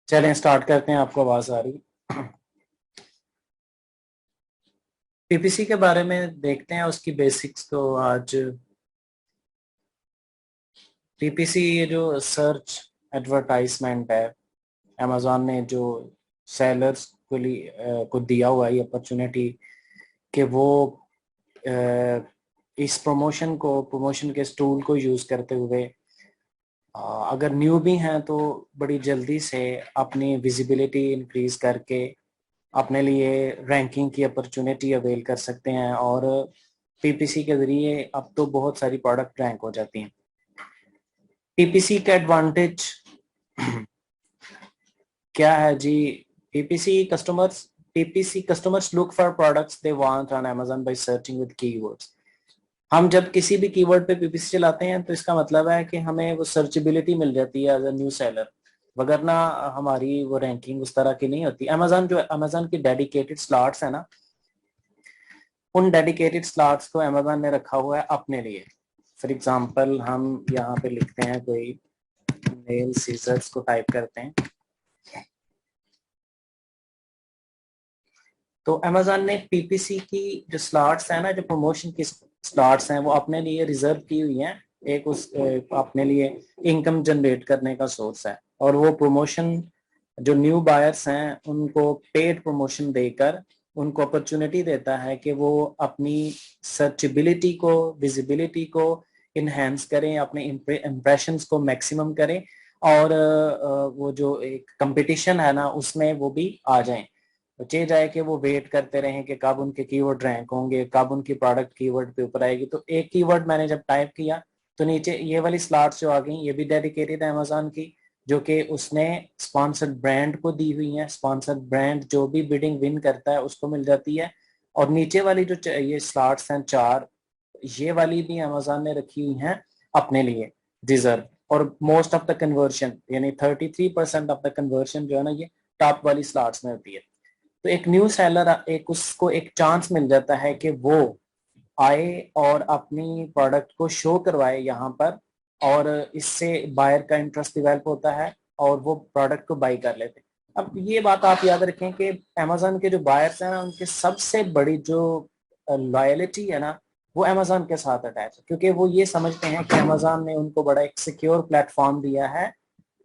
चलें स्टार्ट करते हैं। आपको आवाज आ रही? पीपीसी के बारे में देखते हैं उसकी बेसिक्स को आज। पीपीसी ये जो सर्च एडवर्टाइजमेंट है, अमेजोन ने जो सेलर्स को दिया हुआ है अपॉर्चुनिटी कि वो इस प्रमोशन के इस टूल को यूज करते हुए अगर न्यू भी हैं तो बड़ी जल्दी से अपनी विजिबिलिटी इंक्रीज करके अपने लिए रैंकिंग की अपॉर्चुनिटी अवेल कर सकते हैं। और पीपीसी के जरिए अब तो बहुत सारी प्रोडक्ट रैंक हो जाती हैं। पीपीसी का एडवांटेज क्या है जी? PPC customers look for products they want on Amazon by searching with keywords. हम जब किसी भी कीवर्ड पे पीपीसी चलाते हैं तो इसका मतलब है कि हमें वो सर्चेबिलिटी मिल जाती है एज अ न्यू सेलर, वगरना हमारी वो रैंकिंग उस तरह की नहीं होती। अमेजोन की डेडिकेटेड स्लॉट्स है ना, उन डेडिकेटेड स्लॉट्स को अमेजोन ने रखा हुआ है अपने लिए। फॉर एग्जांपल हम यहाँ पे लिखते हैं, कोई नेल सीजर्स को टाइप करते हैं तो अमेजोन ने पीपीसी की जो स्लॉट्स है ना, जो प्रमोशन की स्लॉट्स हैं, वो अपने लिए रिजर्व की हुई हैं। एक उस अपने लिए इनकम जनरेट करने का सोर्स है। और वो प्रमोशन जो न्यू बायर्स हैं उनको पेड प्रमोशन देकर उनको अपॉर्चुनिटी देता है कि वो अपनी सर्चेबिलिटी को, विजिबिलिटी को इनहेंस करें, अपने इम्प्रेशंस को मैक्सिमम करें और वो जो एक कंपटीशन है ना उसमें वो भी आ जाएं। बचे जाए कि वो वेट करते रहें कि कब उनके कीवर्ड रैंक होंगे, कब उनकी प्रोडक्ट कीवर्ड पे ऊपर आएगी। तो एक कीवर्ड मैंने जब टाइप किया तो नीचे ये वाली स्लॉट्स जो आ गई, ये भी डेडिकेटेड है अमेजोन की, जो कि उसने स्पॉन्सर्ड ब्रांड को दी हुई है। स्पॉन्सर्ड ब्रांड जो भी बिडिंग विन करता है उसको मिल जाती है। और नीचे वाली जो ये स्लॉट्स हैं चार, ये वाली भी अमेजोन ने रखी हुई हैं अपने लिए रिजर्व। और मोस्ट ऑफ द कन्वर्शन यानी 33% ऑफ द कन्वर्शन जो है ना, ये टॉप वाली स्लॉट्स में होती है। तो एक न्यू सेलर एक उसको एक चांस मिल जाता है कि वो आए और अपनी प्रोडक्ट को शो करवाए यहाँ पर, और इससे बायर का इंटरेस्ट डेवलप होता है और वो प्रोडक्ट को बाई कर लेते हैं। अब ये बात आप याद रखें कि अमेजोन के जो बायर्स हैं ना, उनके सबसे बड़ी जो लॉयलिटी है ना, वो अमेजोन के साथ अटैच है, क्योंकि वो ये समझते हैं कि अमेजोन ने उनको बड़ा एक सिक्योर प्लेटफॉर्म दिया है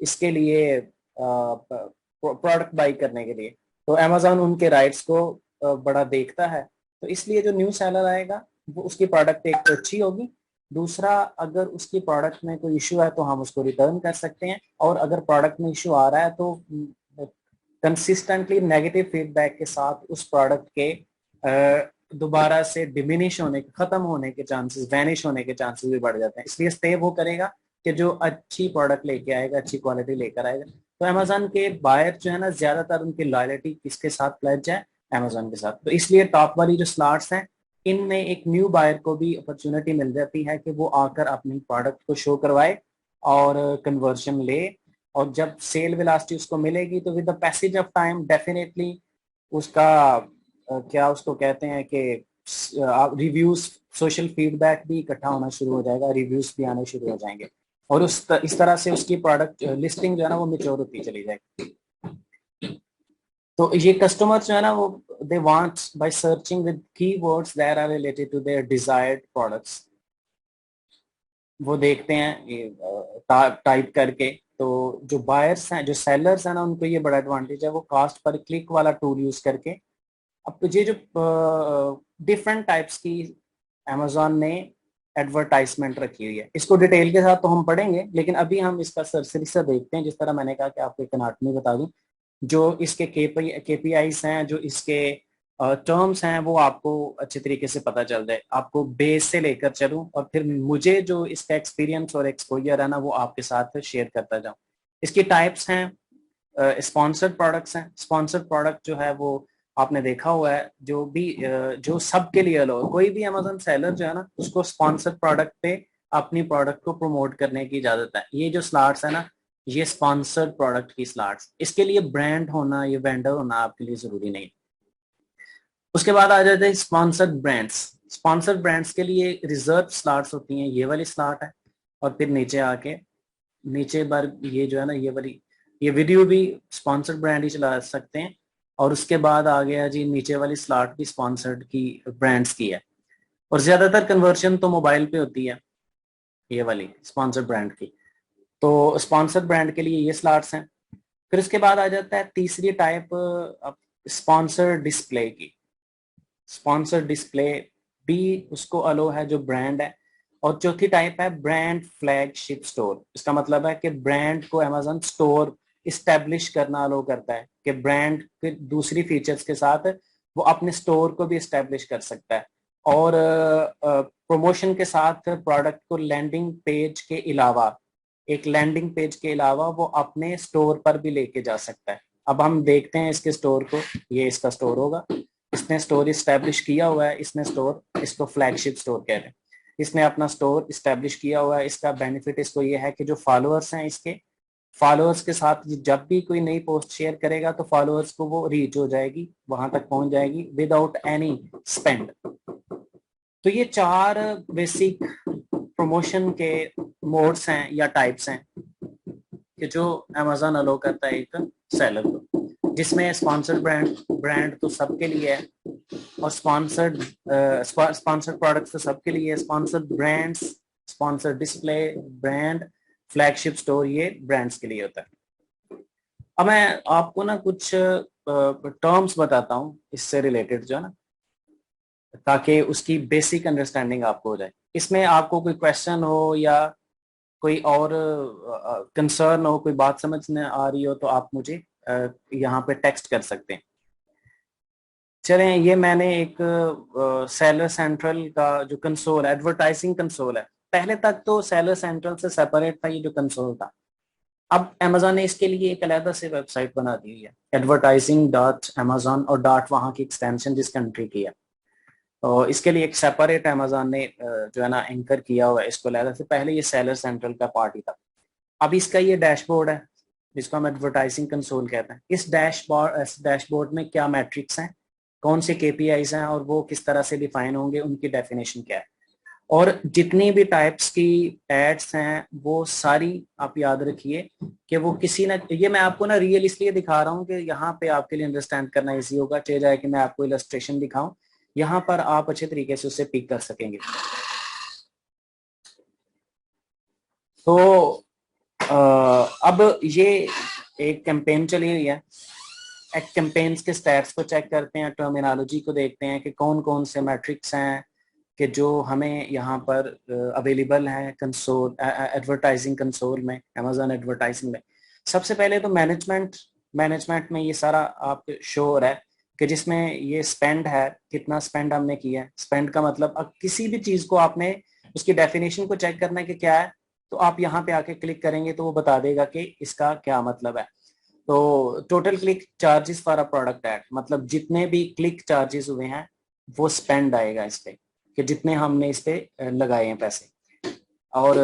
इसके लिए, प्रोडक्ट बाई करने के लिए। तो अमेजोन उनके राइट्स को बड़ा देखता है। तो इसलिए जो न्यू सेलर आएगा वो उसकी प्रोडक्ट एक तो अच्छी होगी, दूसरा अगर उसकी प्रोडक्ट में कोई इशू है तो हम उसको रिटर्न कर सकते हैं। और अगर प्रोडक्ट में इशू आ रहा है तो कंसिस्टेंटली नेगेटिव फीडबैक के साथ उस प्रोडक्ट के दोबारा से डिमिनिश होने के, खत्म होने के चांसेस, वैनिश होने के चांसेस भी बढ़ जाते हैं। इसलिए स्टे वो करेगा कि जो अच्छी प्रोडक्ट लेके आएगा, अच्छी क्वालिटी लेकर आएगा। तो अमेजोन के बायर जो है ना, ज्यादातर उनकी लॉयलिटी किसके साथ प्लेज है? अमेजोन के साथ। तो इसलिए टॉप वाली जो स्लॉट्स हैं, इनमें एक न्यू बायर को भी अपॉर्चुनिटी मिल जाती है कि वो आकर अपनी प्रोडक्ट को शो करवाए और कन्वर्जन ले। और जब सेल वेलोसिटी उसको मिलेगी तो with the passage of time definitely उसका क्या उसको कहते हैं कि रिव्यूज, सोशल फीडबैक भी इकट्ठा होना शुरू हो जाएगा, रिव्यूज भी आने शुरू हो जाएंगे। और इस तरह से उसकी प्रोडक्ट लिस्टिंग जो है ना वो मेच्योर होती चली जाएगी। तो ये कस्टमर जो है ना, वो they want by searching with keywords that are related to their desired products, वो देखते हैं ये टाइप करके। तो जो बायर्स हैं, जो सेलर्स हैं ना, उनको ये बड़ा एडवांटेज है, वो कास्ट पर क्लिक वाला टूल यूज करके अब तो ये जो डिफरेंट टाइप्स की अमेजोन ने एडवर्टाइजमेंट रखी हुई है, इसको डिटेल के साथ तो हम पढ़ेंगे, लेकिन अभी हम इसका सरसरी सा देखते हैं। जिस तरह मैंने कहा कि आपको एक एनाटॉमी बता दूं, जो इसके केपीआईस हैं, जो इसके टर्म्स हैं, वो आपको अच्छे तरीके से पता चल जाए। आपको बेस से लेकर चलूं और फिर मुझे जो इसका एक्सपीरियंस और एक्सपोजर है ना, वो आपके साथ शेयर करता जाऊं। इसकी टाइप्स हैं, स्पॉन्सर्ड प्रोडक्ट्स हैं। स्पॉन्सर्ड प्रोडक्ट जो है वो आपने देखा हुआ है, जो भी जो सबके लिए लो, कोई भी अमेजोन सेलर जो है ना, उसको स्पॉन्सर्ड प्रोडक्ट पे अपनी प्रोडक्ट को प्रमोट करने की इजाजत है। ये जो स्लॉट्स है ना, ये स्पॉन्सर्ड प्रोडक्ट की स्लॉट्स, इसके लिए ब्रांड होना, ये वेंडर होना आपके लिए जरूरी नहीं। उसके बाद आ जाते हैं स्पॉन्सर्ड ब्रांड्स। स्पॉन्सर्ड ब्रांड्स के लिए रिजर्व स्लॉट्स होती हैं, ये वाली स्लॉट है। और फिर नीचे आके नीचे बार ये जो है ना, ये वाली ये वीडियो भी स्पॉन्सर्ड ब्रांड ही चला सकते हैं। और उसके बाद आ गया जी नीचे वाली स्लॉट भी स्पॉन्सर्ड की ब्रांड्स की है, और ज्यादातर कन्वर्शन तो मोबाइल पे होती है ये वाली स्पॉन्सर्ड ब्रांड की। तो स्पॉन्सर्ड ब्रांड के लिए ये स्लॉट्स हैं। फिर उसके बाद आ जाता है तीसरी टाइप स्पॉन्सर डिस्प्ले की। स्पॉन्सर डिस्प्ले भी उसको अलो है जो ब्रांड है। और चौथी टाइप है ब्रांड फ्लैगशिप स्टोर। इसका मतलब है कि ब्रांड को अमेजन स्टोर इस्टेब्लिश करना अलो करता है, कि ब्रांड के दूसरी फीचर्स के साथ वो अपने स्टोर को भी इस्टेब्लिश कर सकता है। और प्रमोशन के साथ प्रोडक्ट को लैंडिंग पेज के अलावा, एक लैंडिंग पेज के अलावा वो अपने स्टोर पर भी लेके जा सकता है। अब हम देखते हैं इसके स्टोर को। ये इसका स्टोर होगा, इसने स्टोर इस्टेब्लिश किया हुआ है, इसने स्टोर, इसको फ्लैगशिप स्टोर कह रहे हैं। इसने अपना स्टोर इस्टेब्लिश किया हुआ है। इसका बेनिफिट इसको ये है कि जो फॉलोअर्स हैं इसके, फॉलोअर्स के साथ जब भी कोई नई पोस्ट शेयर करेगा तो फॉलोअर्स को वो रीच हो जाएगी, वहां तक पहुंच जाएगी विदाउट एनी स्पेंड। तो ये 4 बेसिक प्रमोशन के मोड्स हैं या टाइप्स हैं कि जो अमेजोन अलो करता है एक सेलर को, जिसमें स्पॉन्सर्ड ब्रांड तो सबके लिए है, और स्पॉन्सर्ड प्रोडक्ट्स तो सबके लिए है। Sponsored brands, sponsored display, brand, flagship store, ये ब्रांड्स के लिए होता है। अब मैं आपको ना कुछ टर्म्स बताता हूँ इससे रिलेटेड जो है ना, ताकि उसकी बेसिक अंडरस्टैंडिंग आपको हो जाए। इसमें आपको कोई क्वेश्चन हो या कोई और कंसर्न हो, कोई बात समझ में आ रही हो, तो आप मुझे यहाँ पे टेक्स्ट कर सकते हैं। चलें, ये मैंने एक सेलर सेंट्रल का जो कंसोल है, एडवर्टाइजिंग कंसोल है। पहले तक तो सेलर सेंट्रल से सेपरेट था ये जो कंसोल था। अब अमेजोन ने इसके लिए एक अलग से वेबसाइट बना दी हुई है, advertising.amazon, और डॉट वहां की एक्सटेंशन जिस कंट्री की है। तो इसके लिए एक सेपरेट अमेजोन ने जो है ना एंकर किया हुआ है इसको अलग से। पहले ये सेलर सेंट्रल का पार्ट ही था। अब इसका ये डैशबोर्ड है जिसको हम एडवर्टाइजिंग कंसोल कहते हैं। इस डैशबोर्ड में क्या मैट्रिक्स हैं, कौन से केपीआईज हैं, और वो किस तरह से डिफाइन होंगे, उनकी डेफिनेशन क्या है, और जितनी भी टाइप्स की एड्स हैं वो सारी आप याद रखिए कि वो किसी ना, ये मैं आपको ना रियल इसलिए दिखा रहा हूँ कि यहाँ पे आपके लिए अंडरस्टैंड करना इजी होगा। चाहे जाए कि मैं आपको इलस्ट्रेशन दिखाऊं, यहाँ पर आप अच्छे तरीके से उसे पिक कर सकेंगे। तो अब ये एक कैंपेन चली हुई है। एक कैंपेन्स के स्टैट्स को चेक करते हैं, टर्मिनोलॉजी को देखते हैं कि कौन कौन से मैट्रिक्स हैं कि जो हमें यहाँ पर अवेलेबल हैं कंसोल, एडवर्टाइजिंग कंसोल में, अमेजोन एडवर्टाइजिंग में। सबसे पहले तो मैनेजमेंट में ये सारा आपको शो हो रहा है कि जिसमें ये स्पेंड है, कितना स्पेंड हमने किया है। स्पेंड का मतलब अब किसी भी चीज को आपने उसकी डेफिनेशन को चेक करना है कि क्या है, तो आप यहाँ पे आके क्लिक करेंगे तो वो बता देगा कि इसका क्या मतलब है। तो total click charges for a product ad, मतलब जितने भी क्लिक चार्जेस हुए हैं वो स्पेंड आएगा इस पे, कि जितने हमने इस पे लगाए हैं पैसे। और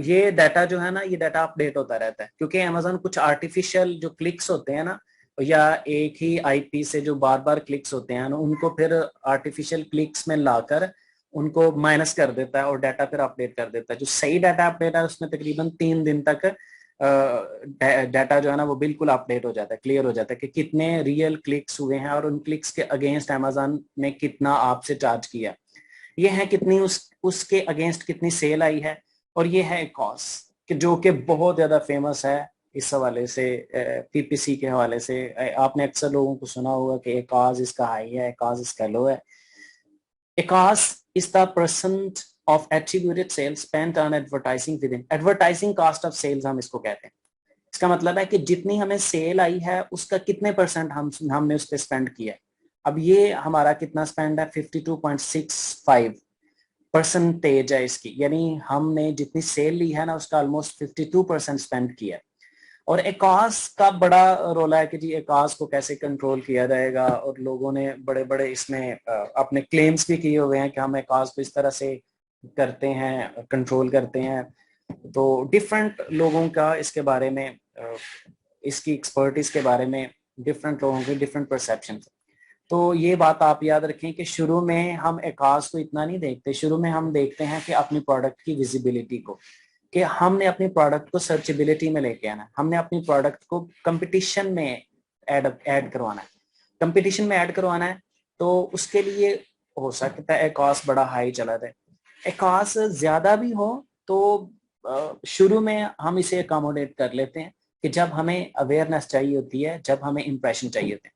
ये डाटा जो है ना, ये डाटा अपडेट होता रहता है, क्योंकि अमेजोन कुछ आर्टिफिशियल जो क्लिक्स होते हैं ना, या एक ही आईपी से जो बार बार क्लिक्स होते हैं ना, उनको फिर आर्टिफिशियल क्लिक्स में लाकर उनको माइनस कर देता है और डाटा फिर अपडेट कर देता है। जो सही डाटा अपडेट है उसमें तकरीबन 3 दिन तक डाटा जो है ना वो बिल्कुल अपडेट हो जाता है, क्लियर हो जाता है कि कितने रियल क्लिक्स हुए हैं और उन क्लिक्स के अगेंस्ट अमेजोन ने कितना आपसे चार्ज किया। ये है कितनी उसके अगेंस्ट कितनी सेल आई है। और ये है कॉस्ट कि जो कि बहुत ज्यादा फेमस है इस हवाले से, पीपीसी के हवाले से। आपने अक्सर लोगों को सुना होगा कि एकाज इसका हाई है, एकाज इसका लो है। ACoS is the percent of attributed sales spent on advertising within, advertising cost of sales हम इसको कहते हैं। इसका मतलब है कि जितनी हमें सेल आई है उसका कितने परसेंट हमने उस पर स्पेंड किया है। अब ये हमारा कितना स्पेंड है, 52.65% है इसकी, यानी हमने जितनी सेल ली है ना उसका ऑलमोस्ट 52% स्पेंड किया है। और एकास का बड़ा रोल है कि जी एकास को कैसे कंट्रोल किया जाएगा, और लोगों ने बड़े बड़े इसमें अपने क्लेम्स भी किए हुए हैं कि हम एकास को इस तरह से करते हैं, कंट्रोल करते हैं। तो डिफरेंट लोगों का इसके बारे में, इसकी एक्सपर्टीज के बारे में डिफरेंट लोगों के डिफरेंट परसेप्शन। तो ये बात आप याद रखें कि शुरू में हम एकास को इतना नहीं देखते, शुरू में हम देखते हैं कि अपनी प्रोडक्ट की विजिबिलिटी को, कि हमने अपनी प्रोडक्ट को सर्चेबिलिटी में लेके आना है, हमने अपनी प्रोडक्ट को कंपटीशन में ऐड करवाना है, कंपटीशन में ऐड करवाना है। तो उसके लिए हो सकता है कॉस्ट बड़ा हाई चला जाए, कॉस्ट ज्यादा भी हो तो शुरू में हम इसे अकोमोडेट कर लेते हैं कि जब हमें अवेयरनेस चाहिए होती है, जब हमें इंप्रेशन चाहिए होते हैं।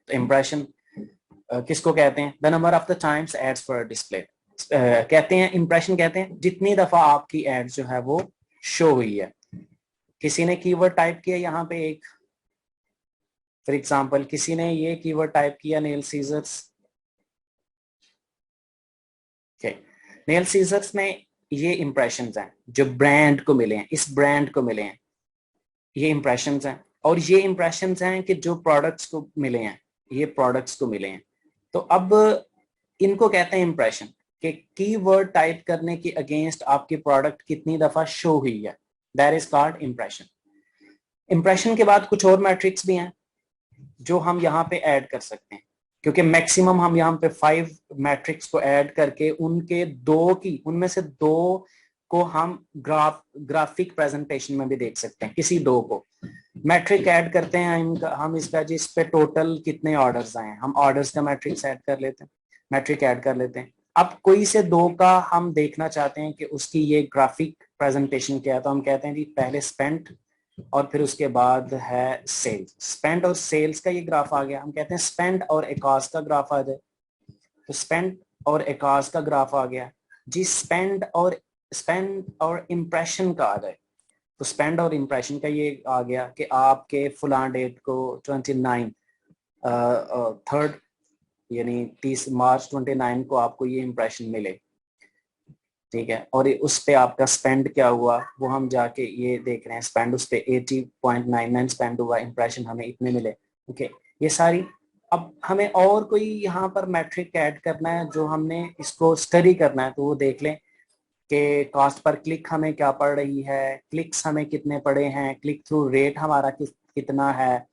तो इंप्रेशन किसको कहते हैं? The number of the times ads for display कहते हैं, इंप्रेशन कहते हैं जितनी दफा आपकी एड जो है वो शो हुई है। किसी ने कीवर्ड टाइप किया यहाँ पे एक, फॉर एग्जांपल किसी ने ये कीवर्ड टाइप किया नेल सीजर्स, नेल सीजर्स में ये इंप्रेशंस हैं जो ब्रांड को मिले हैं, इस ब्रांड को मिले हैं, ये इंप्रेशंस हैं। और ये इंप्रेशंस हैं कि जो प्रोडक्ट्स को मिले हैं, ये प्रोडक्ट्स को मिले हैं। तो अब इनको कहते हैं इंप्रेशन, कि कीवर्ड टाइप करने के अगेंस्ट आपकी प्रोडक्ट कितनी दफा शो हुई है, that is called impression. Impression के बाद कुछ और मैट्रिक्स भी हैं जो हम यहाँ पे ऐड कर सकते हैं, क्योंकि मैक्सिमम हम यहाँ पे 5 मैट्रिक्स को ऐड करके उनमें से दो को हम ग्राफिक प्रेजेंटेशन में भी देख सकते हैं, किसी दो को मैट्रिक ऐड करते हैं हम इसका जी, इस पे टोटल कितने ऑर्डर्स आए हैं, हम ऑर्डर्स का मैट्रिक्स ऐड कर लेते हैं, मैट्रिक ऐड कर लेते हैं। अब कोई से दो का हम देखना चाहते हैं कि उसकी ये ग्राफिक प्रेजेंटेशन क्या है, तो हम कहते हैं जी पहले स्पेंड और फिर उसके बाद है सेल्स। स्पेंड और सेल्स का ये ग्राफ आ गया, हम कहते हैं स्पेंड और एकास का ग्राफ आ जाए, तो स्पेंड और एकास का ग्राफ आ गया जी। स्पेंड और इम्प्रेशन का आ जाए, तो स्पेंड और इम्प्रेशन का ये आ गया कि आपके फुलान डेट को 29 3rd यानी 30 मार्च 29 को आपको ये इम्प्रेशन मिले, ठीक है, और उस पे आपका स्पेंड क्या हुआ वो हम जाके ये देख रहे हैं, स्पेंड उस पे 80.99 स्पेंड हुआ, इंप्रेशन हमें इतने मिले। ओके, ये सारी। अब हमें और कोई यहाँ पर मैट्रिक ऐड करना है जो हमने इसको स्टडी करना है, तो वो देख लें कि कॉस्ट पर क्लिक हमें क्या पड़ रही है, क्लिक्स हमें कितने पड़े हैं, क्लिक थ्रू रेट हमारा कितना है।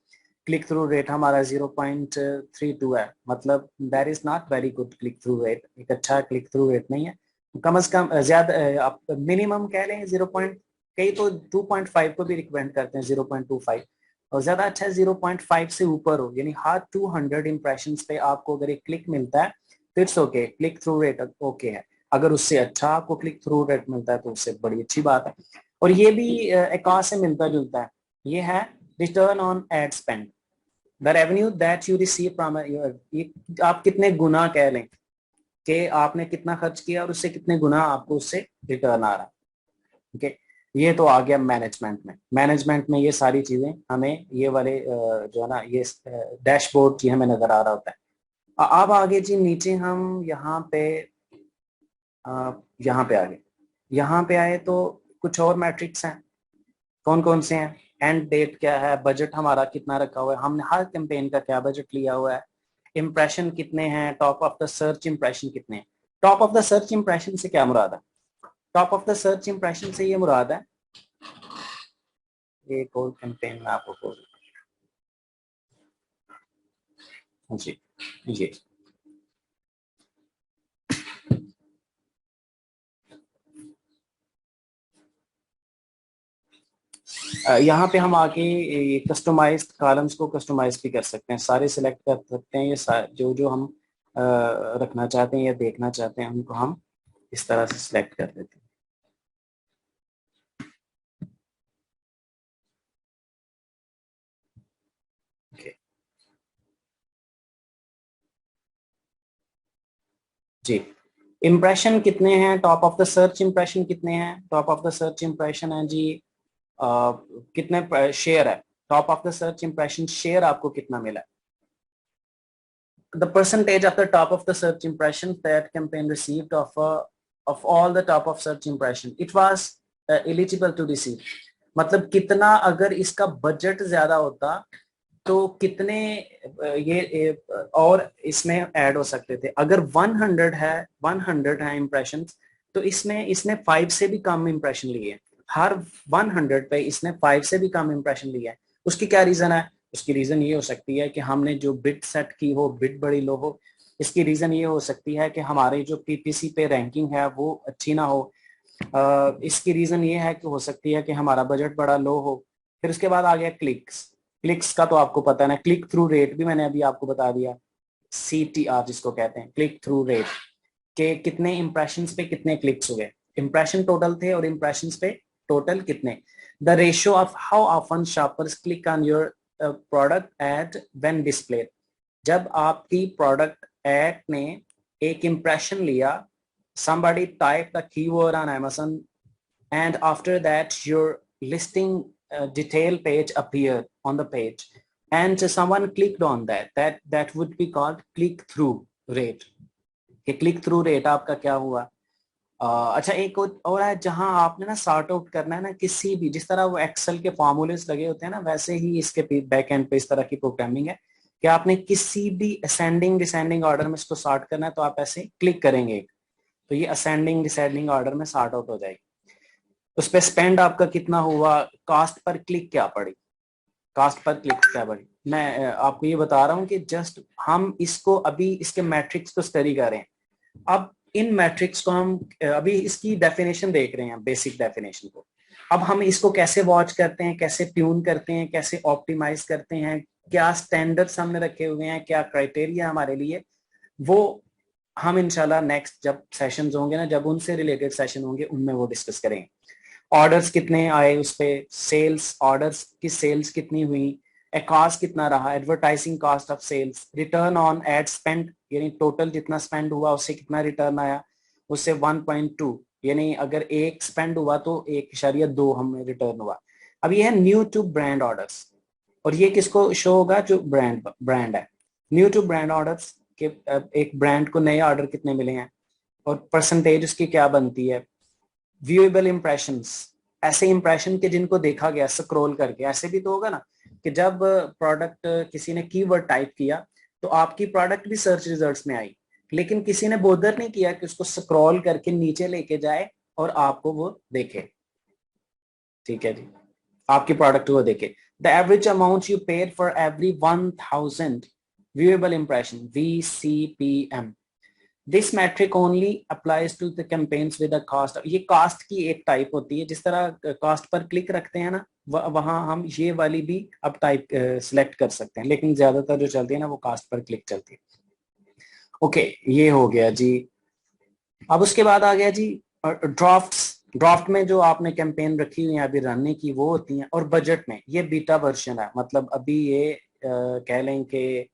क्लिक थ्रू रेट हमारा 0.32 है, मतलब that is not very good click through rate, एक अच्छा क्लिक थ्रू रेट नहीं है। कम से कम ज्यादा आप मिनिमम कह लें 0. कई तो 2.5 को भी रिकमेंड करते हैं, 0.25, और ज्यादा अच्छा है 0.5 से ऊपर हो, यानी हर 200 इंप्रेशन पे आपको अगर एक क्लिक मिलता है तो it's okay, click through rate okay है। अगर उससे अच्छा आपको क्लिक थ्रू रेट मिलता है तो उससे बड़ी अच्छी बात है। और ये भी एकास से मिलता जुलता है, ये है return on ad spend, the revenue that you receive from, आप कितने गुना कह लें कि आपने कितना खर्च किया और उससे कितने गुना आपको उससे रिटर्न आ रहा है। ओके, ये तो आ गया मैनेजमेंट में ये सारी चीजें हमें ये वाले जो है ना ये डैशबोर्ड जी हमें नजर आ रहा होता है। अब आगे जी नीचे हम यहाँ पे आगे, यहाँ पे आए तो कुछ और मैट्रिक्स हैं। कौन कौन से हैं? एंड डेट क्या है, बजट हमारा कितना रखा हुआ है, हमने हर कैंपेन का क्या बजट लिया हुआ है, इंप्रेशन कितने हैं, top of the search impression कितने हैं। Top of the search impression से क्या मुराद है? Top of the search impression से ये मुराद है, एक और कैंपेन में आपको खोल जी जी यहाँ पे हम आके ये कस्टमाइज्ड कॉलम्स को कस्टमाइज भी कर सकते हैं, सारे सिलेक्ट कर सकते हैं, ये जो जो हम रखना चाहते हैं या देखना चाहते हैं उनको हम इस तरह से सिलेक्ट कर देते हैं। okay. जी, इम्प्रेशन कितने हैं, top of the search impression कितने हैं, top of the search impression है जी कितने शेयर है, top of the search impression share आपको कितना मिला है। The percentage of the top of the search impressions that campaign received of all the top of search impression it was eligible to receive, मतलब कितना अगर इसका budget ज्यादा होता तो कितने और इसमें ऐड हो सकते थे। अगर 100 है इंप्रेशन, तो इसमें इसने 5 से भी कम इंप्रेशन लिए, हर 100 पे इसने 5 से भी कम इंप्रेशन लिया है। उसकी क्या रीजन है? उसकी रीजन ये हो सकती है कि हमने जो बिड सेट की हो बिड बड़ी लो हो। इसकी रीजन ये हो सकती है कि हमारी जो पीपीसी पे रैंकिंग है वो अच्छी ना हो। इसकी रीजन ये है कि हो सकती है कि हमारा बजट बड़ा लो हो। फिर उसके बाद आ गया क्लिक्स। क्लिक्स का तो आपको पता है ना, क्लिक थ्रू रेट भी मैंने अभी आपको बता दिया, CTR जिसको कहते हैं, क्लिक थ्रू रेट, के कितने इंप्रेशन पे कितने क्लिक्स हुए, इंप्रेशन टोटल थे और इंप्रेशन पे टोटल कितने। The ratio of how often shoppers click on your product ad when display. जब आपकी प्रोडक्ट एड ने एक इंप्रेशन लिया, somebody typed the keyword on Amazon, and after that your listing detail page appeared on the page, and someone clicked on that would be called click through rate। कि click through rate आपका क्या हुआ। अच्छा, एक और है जहां आपने ना सॉर्ट आउट करना है ना किसी भी, जिस तरह वो एक्सेल के फॉर्मूलेस लगे होते हैं ना, वैसे ही इसके बैक एंड पे इस तरह की प्रोग्रामिंग है कि आपने किसी भी असेंडिंग डिसेंडिंग ऑर्डर में इसको सॉर्ट करना है, तो आप ऐसे क्लिक करेंगे तो ये असेंडिंग डिसेंडिंग ऑर्डर में सॉर्ट आउट हो जाएगी। उस पर स्पेंड आपका कितना हुआ, कास्ट पर क्लिक क्या पड़ी, कास्ट पर क्लिक क्या पड़ी। मैं आपको ये बता रहा हूँ कि जस्ट हम इसको अभी इसके मैट्रिक्स को स्टडी कर रहे हैं। अब इन मैट्रिक्स को हम अभी इसकी डेफिनेशन देख रहे हैं, बेसिक डेफिनेशन को। अब हम इसको कैसे वॉच करते हैं, कैसे ट्यून करते हैं, कैसे ऑप्टिमाइज करते हैं, क्या स्टैंडर्ड्स हमने रखे हुए हैं, क्या क्राइटेरिया हमारे लिए, वो हम इंशाल्लाह नेक्स्ट जब सेशंस होंगे ना, जब उनसे रिलेटेड सेशन होंगे उनमें वो डिस्कस करेंगे। ऑर्डर्स कितने आए उस पे, सेल्स, ऑर्डर्स की सेल्स कितनी हुई, कॉस्ट कितना रहा, advertising cost of sales, return on ad spend, यानी टोटल जितना स्पेंड हुआ उससे कितना रिटर्न आया, उससे 1.2, यानी अगर एक स्पेंड हुआ तो 1.2 हमें रिटर्न हुआ। अब ये है न्यू टू ब्रांड ऑर्डर्स, और ये किसको शो होगा, जो ब्रांड है। न्यू टू ब्रांड ऑर्डर्स के एक ब्रांड को नए ऑर्डर कितने मिले हैं और परसेंटेज उसकी क्या बनती है। व्यूएबल इंप्रेशंस, ऐसे इंप्रेशन के जिनको देखा गया स्क्रॉल करके, ऐसे भी तो होगा ना कि जब प्रोडक्ट किसी ने कीवर्ड टाइप किया तो आपकी प्रोडक्ट भी सर्च रिजल्ट्स में आई, लेकिन किसी ने बोदर नहीं किया कि उसको स्क्रॉल करके नीचे लेके जाए और आपको वो देखे। ठीक है जी, आपकी प्रोडक्ट वो देखे। The average amount you paid for every 1000 viewable impression, VCPM। This metric only applies to the campaigns with a cost. ये कास्ट की एक टाइप होती है, जिस तरह कास्ट पर क्लिक रखते हैं ना, वहां हम ये वाली भी अब टाइप सिलेक्ट कर सकते हैं, लेकिन ज्यादातर जो चलती है ना वो कास्ट पर क्लिक चलती है। ओके, ये हो गया जी। अब उसके बाद आ गया जी ड्राफ्ट्स। ड्राफ्ट में जो आपने कैंपेन रखी हुई है अभी रनने की वो होती हैं, और बजट में ये बीटा वर्जन है, मतलब अभी ये कह लें कि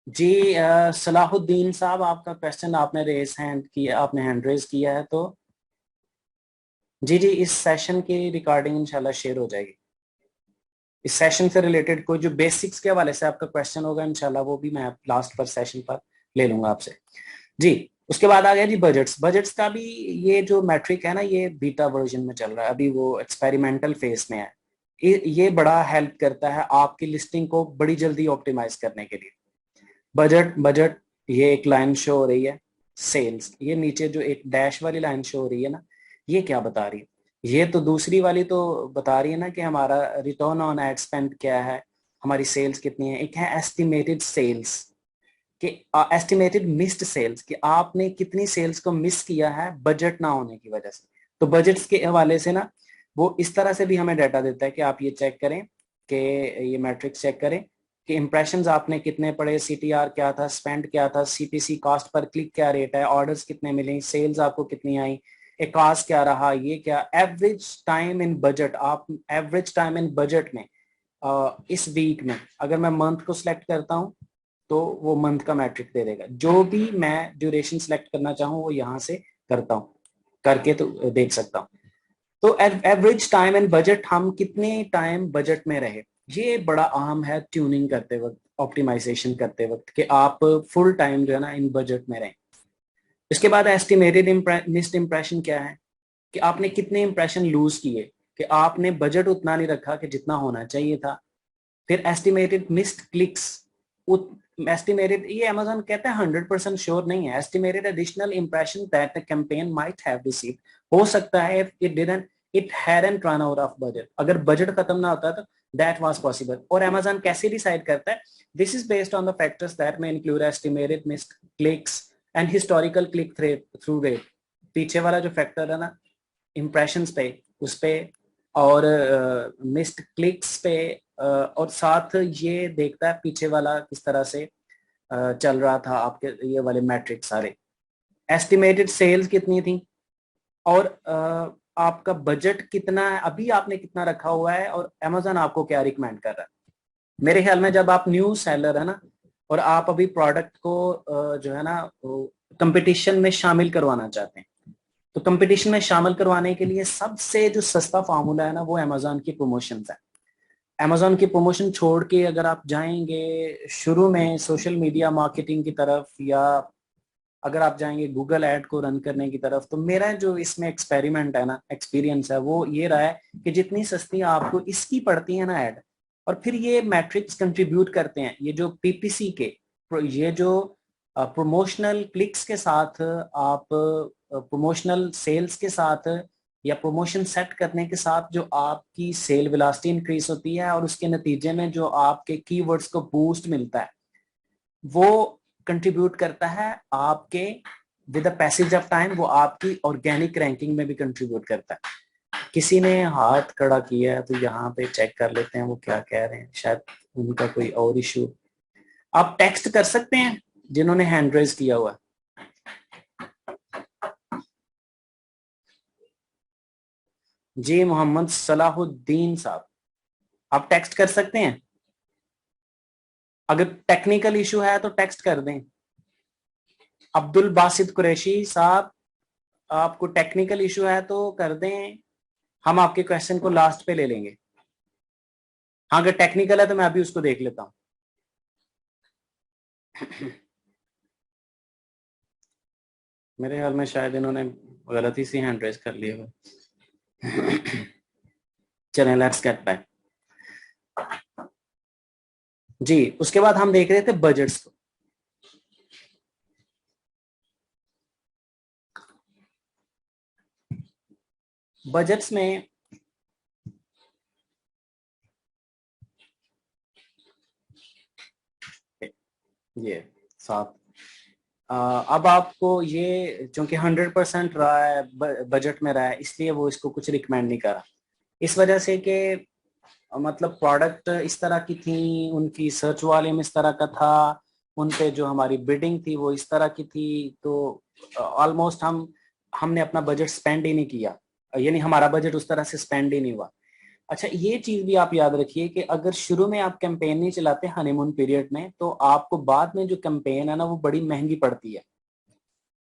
जी सलाहुद्दीन साहब, आपका क्वेश्चन आपने रेज हैंड किया, आपने हैंड रेज किया है, तो जी जी इस सेशन की रिकॉर्डिंग इंशाल्लाह शेयर हो जाएगी। इस सेशन से रिलेटेड कोई जो बेसिक्स के हवाले से आपका क्वेश्चन होगा इंशाल्लाह वो भी मैं लास्ट पर सेशन पर ले लूंगा आपसे जी। उसके बाद आ गया जी बजट्स। बजट्स का भी ये जो मैट्रिक है ना, ये बीटा वर्जन में चल रहा है, अभी वो एक्सपेरिमेंटल फेज में है। ये बड़ा हेल्प करता है आपकी लिस्टिंग को बड़ी जल्दी ऑप्टिमाइज करने के लिए। बजट बजट, ये एक लाइन शो हो रही है। सेल्स, ये नीचे जो एक डैश वाली लाइन शो हो रही है ना, ये क्या बता रही है, ये तो दूसरी वाली तो बता रही है ना कि हमारा रिटर्न ऑन एड स्पेंड क्या है, हमारी सेल्स कितनी है। एक है एस्टिमेटेड सेल्स, कि एस्टिमेटेड मिस्ड सेल्स, कि आपने कितनी सेल्स को मिस किया है बजट ना होने की वजह से। तो बजट्स के हवाले से ना वो इस तरह से भी हमें डाटा देता है कि आप ये चेक करें कि ये मैट्रिक्स चेक करें कि इंप्रेशंस आपने कितने पड़े, CTR क्या था, स्पेंड क्या था, CPC कॉस्ट पर क्लिक क्या रेट है, ऑर्डर्स कितने मिले, सेल्स आपको कितनी आई, एक कॉस्ट क्या रहा, ये क्या एवरेज टाइम इन बजट। आप एवरेज टाइम इन बजट में इस वीक में अगर मैं मंथ को सिलेक्ट करता हूं तो वो मंथ का मैट्रिक दे देगा। जो भी मैं ड्यूरेशन सिलेक्ट करना चाहूँ वो यहाँ से करता हूँ, करके तो देख सकता हूँ। तो एवरेज टाइम एंड बजट, हम कितने टाइम बजट में रहे, ये बड़ा अहम है ट्यूनिंग करते वक्त, ऑप्टिमाइजेशन करते वक्त, कि आप फुल टाइम जो है ना इन बजट में रहें। इसके बाद एस्टिमेटेड मिस्ड इंप्रेशन क्या है, कि आपने कितने इंप्रेशन लूज किए, कि आपने बजट उतना नहीं रखा कि जितना होना चाहिए था। फिर एस्टिमेटेड मिस्ड क्लिक्स, एस्टिमेटेड, ये अमेज़न कहता है 100% श्योर नहीं है। Estimated additional impression that the campaign might have received, हो सकता है it didn't, it hadn't run out of budget, अगर बजट खत्म ना होता तो दैट वाज पॉसिबल। और अमेज़न कैसे डिसाइड करता है, this is based on the factors that may include estimated missed clicks and historical click through rate. पीछे वाला जो फैक्टर है ना इम्प्रेशंस पे, उस पे, और मिस्ड क्लिक्स पे, और साथ ये देखता है पीछे वाला किस तरह से चल रहा था, आपके ये वाले मैट्रिक्स सारे, एस्टिमेटेड सेल्स कितनी थी, और आपका बजट कितना है, अभी आपने कितना रखा हुआ है, और अमेजोन आपको क्या रिकमेंड कर रहा है। मेरे ख्याल में जब आप न्यू सेलर है ना, और आप अभी प्रोडक्ट को जो है ना कंपटीशन में शामिल करवाना चाहते हैं, तो कंपटीशन में शामिल करवाने के लिए सबसे जो सस्ता फार्मूला है ना, वो अमेजोन की प्रमोशन है। अमेजोन की प्रमोशन छोड़ के अगर आप जाएंगे शुरू में सोशल मीडिया मार्केटिंग की तरफ, या अगर आप जाएंगे गूगल ऐड को रन करने की तरफ, तो मेरा जो इसमें एक्सपेरिमेंट है ना, एक्सपीरियंस है, वो ये रहा है कि जितनी सस्ती आपको इसकी पड़ती है ना ऐड, और फिर ये मैट्रिक्स कंट्रीब्यूट करते हैं, ये जो पीपीसी के, ये जो प्रमोशनल क्लिक्स के साथ, आप प्रमोशनल सेल्स के साथ, या प्रमोशन सेट करने के साथ जो आपकी सेल वेलोसिटी इंक्रीज होती है, और उसके नतीजे में जो आपके कीवर्ड्स को बूस्ट मिलता है, वो कंट्रीब्यूट करता है आपके with the passage of time, वो आपकी ऑर्गेनिक रैंकिंग में भी कंट्रीब्यूट करता है। किसी ने हाथ खड़ा किया है, तो यहाँ पे चेक कर लेते हैं वो क्या कह रहे हैं, शायद उनका कोई और इशू। आप टेक्स्ट कर सकते हैं जिन्होंने हैंड रेज किया हुआ है। जी मोहम्मद सलाहुद्दीन साहब, आप टेक्स्ट कर सकते हैं। अगर टेक्निकल इशू है तो टेक्स्ट कर दें। अब्दुल बासित कुरैशी साहब, आपको टेक्निकल इशू है तो कर दें, हम आपके क्वेश्चन को लास्ट पे ले लेंगे। हाँ, अगर टेक्निकल है तो मैं अभी उसको देख लेता हूँ। मेरे ख्याल में शायद इन्होंने गलती से हैंड रेज कर लिया हुआ। चलें, लेट्स गेट बैक। जी, उसके बाद हम देख रहे थे बजट्स को। बजट्स में ये साथ, अब आपको ये चूंकि 100% रहा है, बजट में रहा है, इसलिए वो इसको कुछ रिकमेंड नहीं करा, इस वजह से कि मतलब प्रोडक्ट इस तरह की थी, उनकी सर्च वॉल्यूम इस तरह का था, उन पे जो हमारी बिडिंग थी वो इस तरह की थी, तो ऑलमोस्ट हमने अपना बजट स्पेंड ही नहीं किया, यानी हमारा बजट उस तरह से स्पेंड ही नहीं हुआ। अच्छा, ये चीज भी आप याद रखिए कि अगर शुरू में आप कैंपेन नहीं चलाते हनीमून पीरियड में, तो आपको बाद में जो कैंपेन है ना, वो बड़ी महंगी पड़ती है।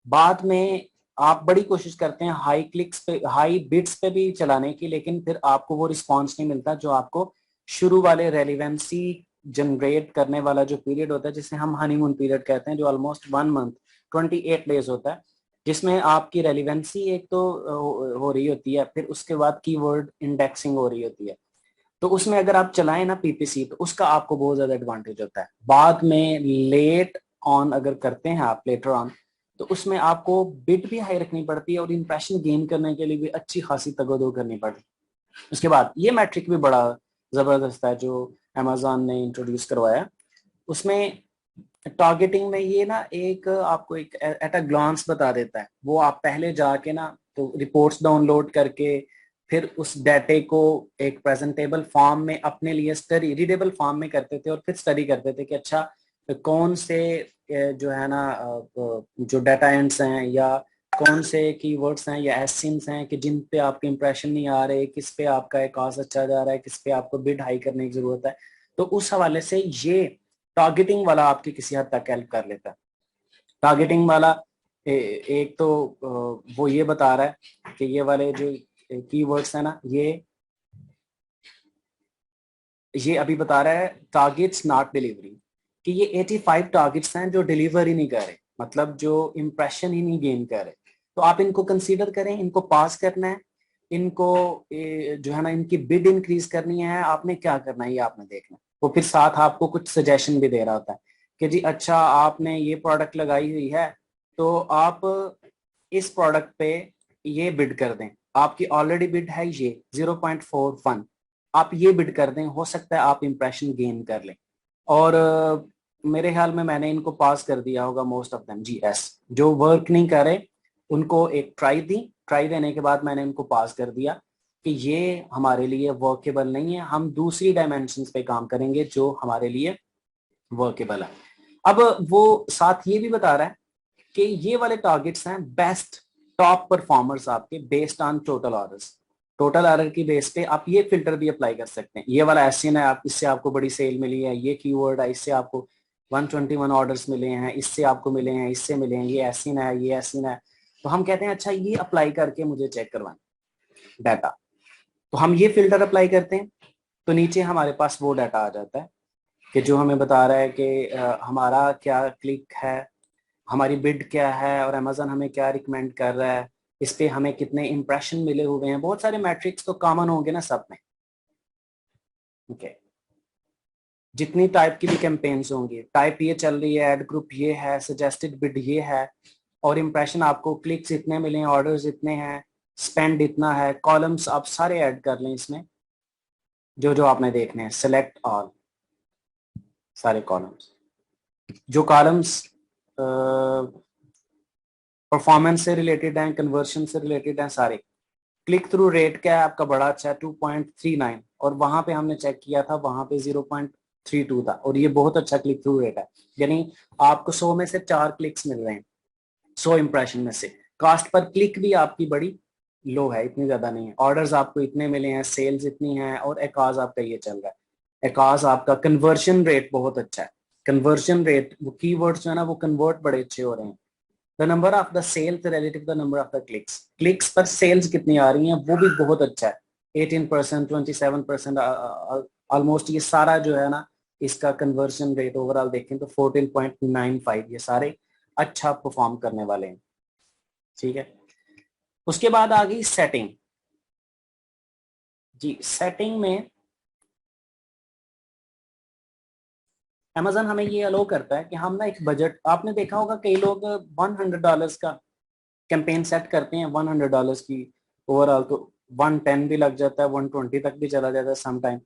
बाद में आप बड़ी कोशिश करते हैं हाई क्लिक्स पे, हाई बिट्स पे भी चलाने की, लेकिन फिर आपको वो रिस्पॉन्स नहीं मिलता जो आपको शुरू वाले रेलिवेंसी जनरेट करने वाला जो पीरियड होता है, जिसे हम हनीमून पीरियड कहते हैं, जो ऑलमोस्ट 1 मंथ 28 डेज होता है, जिसमें आपकी रेलिवेंसी एक तो हो रही होती है, फिर उसके बाद कीवर्ड इंडेक्सिंग हो रही होती है। तो उसमें अगर आप चलाएं ना पीपीसी, तो उसका आपको बहुत ज्यादा एडवांटेज होता है। बाद में लेट ऑन अगर करते हैं आप, लेटर ऑन, तो उसमें आपको बिट भी हाई रखनी पड़ती है, और इंप्रेशन गेन करने के लिए भी अच्छी खासी तगदो करनी पड़ती है। उसके बाद ये मैट्रिक भी बड़ा जबरदस्त है जो अमेजोन ने इंट्रोड्यूस करवाया। उसमें टारगेटिंग में ये ना एक आपको एक एट अ ग्लांस बता देता है, वो आप पहले जाके ना तो रिपोर्ट्स डाउनलोड करके, फिर उस डाटे को एक प्रेजेंटेबल फॉर्म में अपने लिए स्टडी, रीडेबल फॉर्म में करते थे, और फिर स्टडी करते थे कि अच्छा कौन से जो है ना जो डाटा एंड्स हैं, या कौन से कीवर्ड्स हैं या एसिम्स हैं कि जिन पे आपके इंप्रेशन नहीं आ रहे, किस पे आपका एक कॉस्ट अच्छा जा रहा है, किस पे आपको बिड हाई करने की जरूरत है। तो उस हवाले से ये टारगेटिंग वाला आपकी किसी हद तक हेल्प कर लेता है। टारगेटिंग वाला एक तो वो ये बता रहा है कि ये वाले जो कीवर्ड्स है ना, ये अभी बता रहा है टारगेट्स नॉट डिलीवरी, कि ये 85 टारगेट्स हैं जो डिलीवर ही नहीं कर रहे, मतलब जो इंप्रेशन ही नहीं गेन कर रहे। तो आप इनको कंसीडर करें, इनको पास करना है, इनको जो है ना इनकी बिड इंक्रीज करनी है, आपने क्या करना है ये आपने देखना है। वो फिर साथ आपको कुछ सजेशन भी दे रहा होता है कि जी अच्छा आपने ये प्रोडक्ट लगाई हुई है, तो आप इस प्रोडक्ट पे ये बिड कर दें, आपकी ऑलरेडी बिड है ये 0.41, आप ये बिड कर दें, हो सकता है आप इंप्रेशन गेन कर लें। और मेरे ख्याल में मैंने इनको पास कर दिया होगा most of them, G S. जो वर्क नहीं करे उनको एक ट्राई दी, ट्राई देने के बाद मैंने उनको पास कर दिया कि ये हमारे लिए वर्केबल नहीं है, हम दूसरी डायमेंशंस पे काम करेंगे जो हमारे लिए वर्केबल है। अब वो साथ ये भी बता रहा है कि ये वाले टारगेट्स हैं बेस्ट टॉप परफॉर्मर्स आपके based on total orders. Total order की बेस पे आप ये फिल्टर भी अप्लाई कर सकते हैं। ये वाला एसएन है, आप इससे आपको बड़ी सेल मिली है, ये कीवर्ड है इससे आपको 121 ऑर्डर्स मिले हैं, इससे आपको मिले हैं, इससे मिले हैं, ये एसएन है, ये एसएन है। तो हम कहते हैं अच्छा ये अप्लाई करके मुझे चेक करवाएं डाटा। तो हम ये फिल्टर अप्लाई करते हैं तो नीचे हमारे पास वो डाटा आ जाता है कि जो हमें बता रहा है कि हमारा क्या क्लिक है, हमारी बिड क्या है, और अमेजन हमें क्या रिकमेंड कर रहा है, इस पे हमें कितने इंप्रेशन मिले हुए हैं। बहुत सारे मैट्रिक्स तो कॉमन होंगे ना सब में। ओके, जितनी टाइप की भी कैंपेन्स होंगी, टाइप ये चल रही है, एड ग्रुप ये है, सजेस्टेड बिड ये है, और इंप्रेशन आपको क्लिक्स इतने मिले हैं, ऑर्डर्स इतने हैं, स्पेंड इतना है, कॉलम्स आप सारे ऐड कर लें इसमें जो जो आपने देखने हैं। सेलेक्ट ऑल, सारे कॉलम्स, जो कॉलम्स परफॉर्मेंस से रिलेटेड हैं, कन्वर्शन से रिलेटेड हैं सारे। क्लिक थ्रू रेट क्या है आपका, बड़ा अच्छा है 2.39, और वहां पे हमने चेक किया था वहां पे 0.32 था, और ये बहुत अच्छा क्लिक थ्रू रेट है। यानी आपको 100 में से 4 क्लिक्स मिल रहे हैं 100 इंप्रेशन में से। कास्ट पर क्लिक भी आपकी बड़ी लो है, इतनी ज्यादा नहीं है। ऑर्डर्स आपको इतने मिले हैं, सेल्स इतनी है, और एकाज आपका ये चल रहा है। एकाज आपका कन्वर्शन रेट बहुत अच्छा है। कन्वर्शन रेट, वो कीवर्ड्स जो है ना वो कन्वर्ट बड़े अच्छे हो रहे हैं। The number of the sales relative the number of the clicks, clicks पर सेल्स कितनी आ रही हैं वो भी बहुत अच्छा है। 18%, 27%, ऑलमोस्ट ये सारा जो है ना इसका कन्वर्शन रेट ओवरऑल देखें तो 14.95, ये सारे अच्छा परफॉर्म करने वाले हैं। ठीक है, उसके बाद आ गई सेटिंग। जी, सेटिंग में अमेजन हमें ये अलो करता है कि हम ना एक बजट, आपने देखा होगा कई लोग $100 का कैंपेन सेट करते हैं, $100 की ओवरऑल, तो 110 भी लग जाता है, 120 तक भी चला जाता है सम टाइम।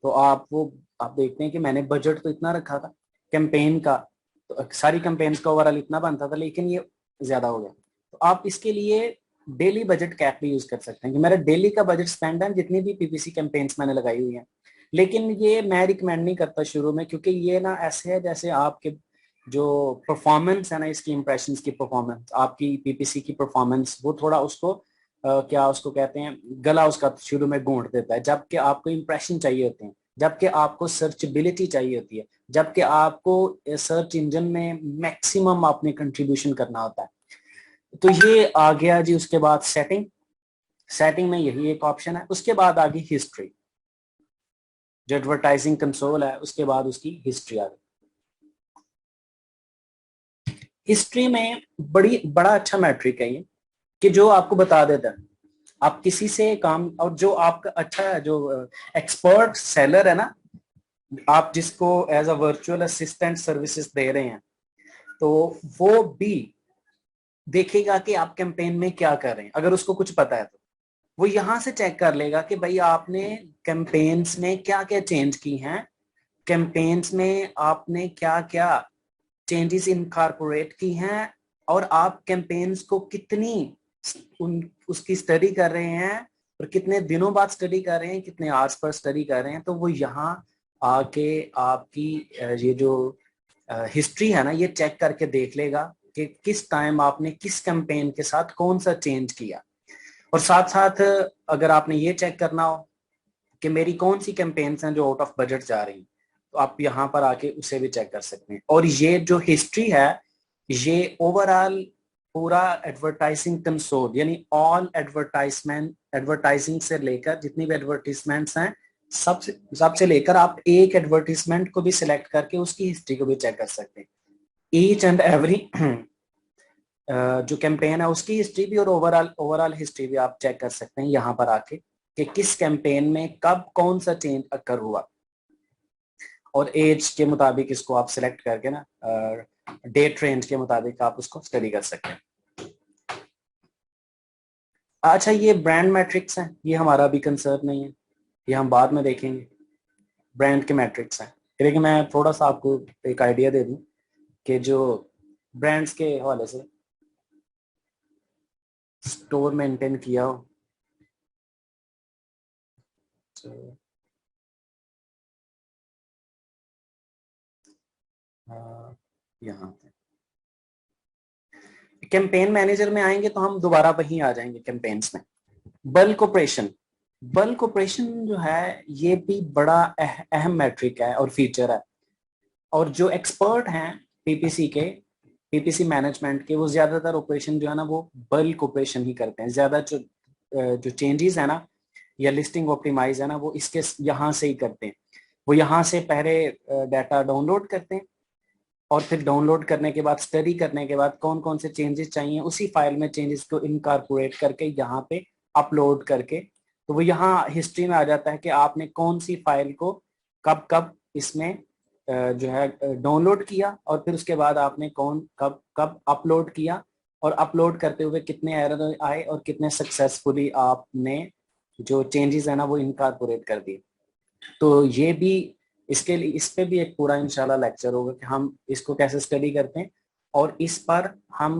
तो आप देखते हैं कि मैंने बजट तो इतना रखा था कैंपेन का, तो सारी कैंपेन्स का ओवरऑल इतना बनता था, लेकिन ये ज्यादा हो गया। तो आप इसके लिए डेली बजट कैप भी यूज कर सकते हैं कि मेरा डेली का बजट स्पेंड है जितनी भी पीपीसी कैंपेन्स मैंने लगाई हुई है। लेकिन ये मैं रिकमेंड नहीं करता शुरू में, क्योंकि ये ना ऐसे है जैसे आपके जो परफॉर्मेंस है ना, इसकी इंप्रेशंस की परफॉर्मेंस, आपकी पीपीसी की परफॉर्मेंस, वो थोड़ा उसको क्या उसको कहते हैं, गला उसका शुरू में गूंथ देता है। जबकि आपको इंप्रेशन चाहिए होते हैं, जबकि आपको सर्चेबिलिटी चाहिए होती है, जबकि आपको सर्च इंजन में मैक्सिमम आपने कंट्रीब्यूशन करना होता है। तो ये आ गया जी। उसके बाद सेटिंग, सेटिंग में यही एक ऑप्शन है। उसके बाद आ गई हिस्ट्री, जो एडवर्टाइजिंग कंसोल है उसके बाद उसकी हिस्ट्री आ गई। हिस्ट्री में बड़ा अच्छा मैट्रिक है ये, कि जो आपको बता देता है आप किसी से काम, और जो आपका अच्छा है, जो एक्सपर्ट सेलर है ना, आप जिसको as a virtual assistant services दे रहे हैं, तो वो भी देखेगा कि आप कैंपेन में क्या कर रहे हैं। अगर उसको कुछ पता है तो वो यहां से चेक कर लेगा कि भाई आपने कैंपेन्स में क्या क्या चेंज की हैं, कैंपेन्स में आपने क्या क्या चेंजेस इनकॉर्पोरेट की हैं, और आप कैंपेन्स को कितनी उसकी स्टडी कर रहे हैं, और कितने दिनों बाद स्टडी कर रहे हैं, कितने आवर्स पर स्टडी कर रहे हैं। तो वो यहाँ आके आपकी ये जो हिस्ट्री है ना, ये चेक करके देख लेगा कि किस टाइम आपने किस कैंपेन के साथ कौन सा चेंज किया। और साथ साथ अगर आपने ये चेक करना हो कि मेरी कौन सी कैंपेन्स हैं जो आउट ऑफ बजट जा रही हैं, तो आप यहाँ पर आके उसे भी चेक कर सकते हैं। और ये जो हिस्ट्री है, ये ओवरऑल पूरा एडवर्टाइजिंग कंसोल, यानी ऑल एडवर्टाइजमेंट, एडवर्टाइजिंग से लेकर जितनी भी एडवर्टीजमेंट्स हैं, सबसे लेकर आप एक एडवर्टीजमेंट को भी सिलेक्ट करके उसकी हिस्ट्री को भी चेक कर सकते हैं। ईच एंड एवरी जो कैंपेन है उसकी हिस्ट्री भी, और ओवरऑल हिस्ट्री भी आप चेक कर सकते हैं यहाँ पर आके कि किस कैंपेन में कब कौन सा चेंज अकर हुआ। और एज के मुताबिक इसको आप सिलेक्ट करके ना, डेट रेंज के मुताबिक आप उसको स्टडी कर सकते हैं। अच्छा, ये ब्रांड मैट्रिक्स हैं, ये हमारा अभी कंसर्न नहीं है, ये हम बाद में देखेंगे। ब्रांड के मैट्रिक्स हैं, लेकिन मैं थोड़ा सा आपको एक आइडिया दे दूं कि जो ब्रांड्स के हवाले से स्टोर मेंटेन किया हो तो यहाँ पे कैंपेन मैनेजर में आएंगे तो हम दोबारा वहीं आ जाएंगे कैंपेन्स में। बल्क ऑपरेशन, बल्क ऑपरेशन जो है ये भी बड़ा अहम मैट्रिक है और फीचर है। और जो एक्सपर्ट हैं पीपीसी के, पीपीसी मैनेजमेंट के, वो ज्यादातर ऑपरेशन जो है ना वो बल्क ऑपरेशन ही करते हैं। ज्यादा जो चेंजेस है ना या लिस्टिंग ऑप्टिमाइज है ना वो इसके यहाँ से ही करते हैं। वो यहाँ से पहले डाटा डाउनलोड करते हैं और फिर डाउनलोड करने के बाद स्टडी करने के बाद कौन कौन से चेंजेस चाहिए उसी फाइल में चेंजेस को इनकॉर्पोरेट करके यहाँ पे अपलोड करके, तो वो यहाँ हिस्ट्री में आ जाता है कि आपने कौन सी फाइल को कब कब इसमें जो है डाउनलोड किया और फिर उसके बाद आपने कौन कब कब अपलोड किया और अपलोड करते हुए कितने एरर आए और कितने सक्सेसफुली आपने जो चेंजेस है ना वो इनकॉर्पोरेट कर दिए। तो ये भी इसके लिए इस पे भी एक पूरा इंशाल्लाह लेक्चर होगा कि हम इसको कैसे स्टडी करते हैं और इस पर हम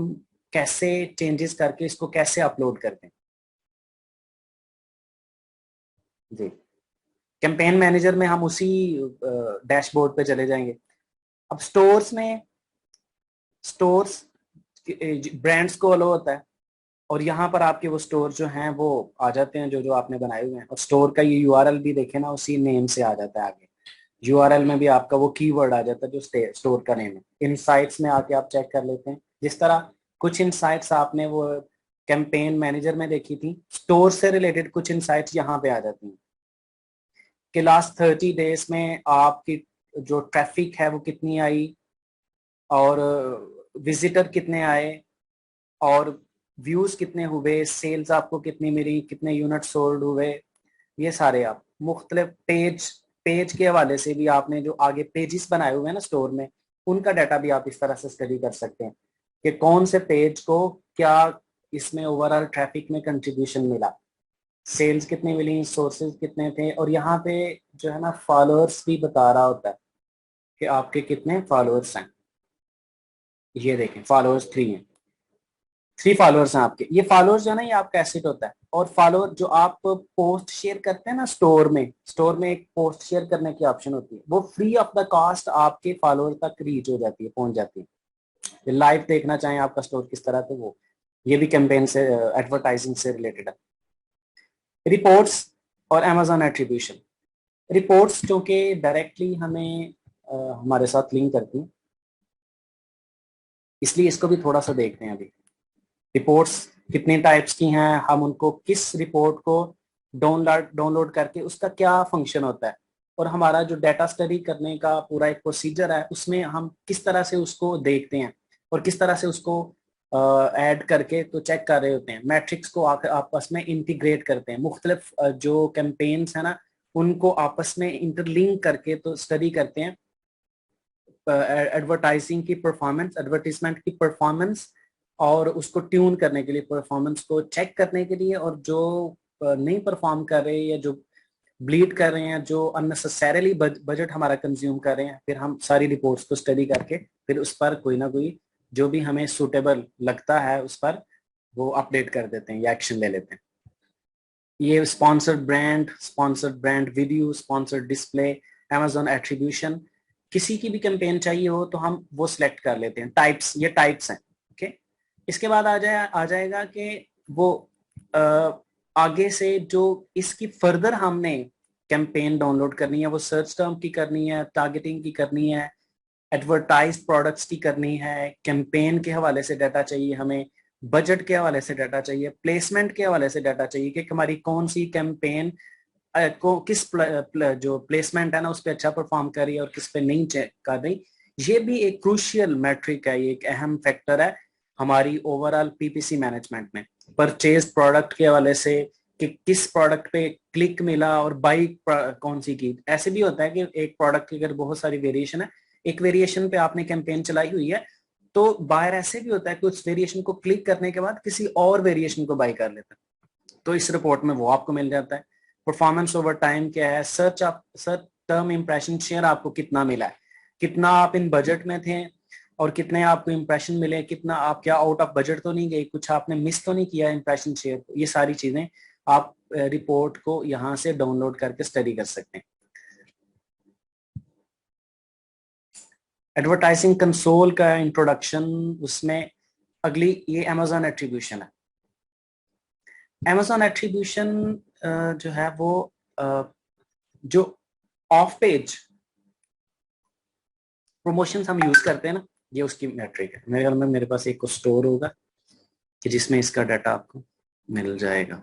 कैसे चेंजेस करके इसको कैसे अपलोड करते हैं। जी, कैंपेन मैनेजर में हम उसी डैशबोर्ड पे चले जाएंगे। अब स्टोर्स में, स्टोर्स ब्रांड्स को अलो होता है और यहाँ पर आपके वो स्टोर जो हैं वो आ जाते हैं जो जो आपने बनाए हुए हैं। और स्टोर का ये यूआरएल भी देखे ना उसी नेम से आ जाता है। आगे यूआरएल में भी आपका वो कीवर्ड आ जाता है जो स्टोर का नेम है। इनसाइट्स में आके आप चेक कर लेते हैं। जिस तरह कुछ इनसाइट्स आपने वो कैंपेन मैनेजर में देखी थी, स्टोर से रिलेटेड कुछ इनसाइट्स यहाँ पे आ जाती हैं कि लास्ट 30 डेज में आपकी जो ट्रैफिक है वो कितनी आई और विजिटर कितने आए और व्यूज कितने हुए, सेल्स आपको कितनी मिली, कितने यूनिट सोल्ड हुए। ये सारे आप मुख्तलिफ पेज के हवाले से भी आपने जो आगे पेजेस बनाए हुए हैं ना स्टोर में, उनका डाटा भी आप इस तरह से स्टडी कर सकते हैं कि कौन से पेज को क्या इसमें ओवरऑल ट्रैफिक में कंट्रीब्यूशन मिला, सेल्स कितनी मिली, सोर्सेज कितने थे। और यहाँ पे जो है ना फॉलोअर्स भी बता रहा होता है कि आपके कितने फॉलोअर्स हैं। ये देखें फॉलोअर्स 3 हैं, 3 फॉलोअर्स हैं आपके। ये फॉलोअर्स जो है ना ये आपका एसेट होता है। और फॉलोअर जो आप पोस्ट शेयर करते हैं ना स्टोर में एक पोस्ट शेयर करने की ऑप्शन होती है, वो फ्री ऑफ द कॉस्ट आपके फॉलोअर तक रीच हो जाती है, पहुंच जाती है। लाइव देखना चाहें आपका स्टोर किस तरह तो वो ये भी कैंपेन से एडवर्टाइजिंग से रिलेटेड है। रिपोर्ट्स और अमेजोन एट्रीब्यूशन। रिपोर्ट्स जो कि डायरेक्टली हमें हमारे साथ लिंक करती हैं, इसलिए इसको भी थोड़ा सा देखते हैं। अभी रिपोर्ट्स कितनी टाइप्स की हैं, हम उनको किस रिपोर्ट को डाउनलोड करके उसका क्या फंक्शन होता है और हमारा जो डाटा स्टडी करने का पूरा एक प्रोसीजर है उसमें हम किस तरह से उसको देखते हैं और किस तरह से उसको ऐड करके तो चेक कर रहे होते हैं। मैट्रिक्स को आपस में इंटीग्रेट करते हैं, मुख्तलिफ जो कैंपेन्स है ना उनको आपस में इंटरलिंक करके तो स्टडी करते हैं एडवर्टाइजिंग की परफॉर्मेंस, एडवर्टीजमेंट की परफॉर्मेंस और उसको ट्यून करने के लिए, परफॉर्मेंस को चेक करने के लिए। और जो नहीं परफॉर्म कर रहे या जो ब्लीड कर रहे हैं, जो अननेसेसरीली बजट हमारा कंज्यूम कर रहे हैं, फिर हम सारी रिपोर्ट्स को स्टडी करके फिर उस पर कोई ना कोई जो भी हमें सूटेबल लगता है उस पर वो अपडेट कर देते हैं या एक्शन ले लेते हैं। ये sponsored brand video, sponsored display, Amazon attribution, किसी की भी कैंपेन चाहिए हो तो हम वो सिलेक्ट कर लेते हैं। टाइप्स, ये टाइप्स हैं। ओके, इसके बाद आ जाएगा कि वो आगे से जो इसकी फर्दर हमने कैंपेन डाउनलोड करनी है, वो सर्च टर्म की करनी है, टारगेटिंग की करनी है, एडवर्टाइज प्रोडक्ट्स की करनी है, कैंपेन के हवाले से डाटा चाहिए हमें, बजट के हवाले से डाटा चाहिए, प्लेसमेंट के हवाले से डाटा चाहिए कि हमारी कौन सी कैंपेन को किस जो प्लेसमेंट है ना उस पर अच्छा परफॉर्म कर रही है और किस पे नहीं कर रही। ये भी एक क्रूशियल मैट्रिक है, ये एक अहम फैक्टर है हमारी ओवरऑल पीपीसी मैनेजमेंट में। परचेज प्रोडक्ट के हवाले से कि किस प्रोडक्ट पे क्लिक मिला और बाई कौन सी की। ऐसे भी होता है कि एक प्रोडक्ट की अगर बहुत सारी वेरिएशन है, एक वेरिएशन पे आपने कैंपेन चलाई हुई है तो बायर ऐसे भी होता है कि उस वेरिएशन को क्लिक करने के बाद किसी और वेरिएशन को बाई कर लेता है, तो इस रिपोर्ट में वो आपको मिल जाता है। परफॉर्मेंस ओवर टाइम क्या है, सर्च टर्म इंप्रेशन शेयर आपको कितना मिला है, कितना आप इन बजट में थे और कितने आपको इंप्रेशन मिले, कितना आप क्या आउट ऑफ बजट तो नहीं गए, कुछ आपने मिस तो नहीं किया इंप्रेशन शेयर, ये सारी चीजें आप रिपोर्ट को यहाँ से डाउनलोड करके स्टडी कर सकते हैं। एडवर्टाइजिंग कंसोल का इंट्रोडक्शन, उसमें अगली ये अमेजोन एट्रीब्यूशन है। अमेजोन एट्रीब्यूशन जो है वो जो ऑफ पेज प्रमोशंस हम यूज करते हैं ना, ये उसकी मैट्रिक है। मेरे ख्याल में मेरे पास एक स्टोर होगा कि जिसमें इसका डाटा आपको मिल जाएगा।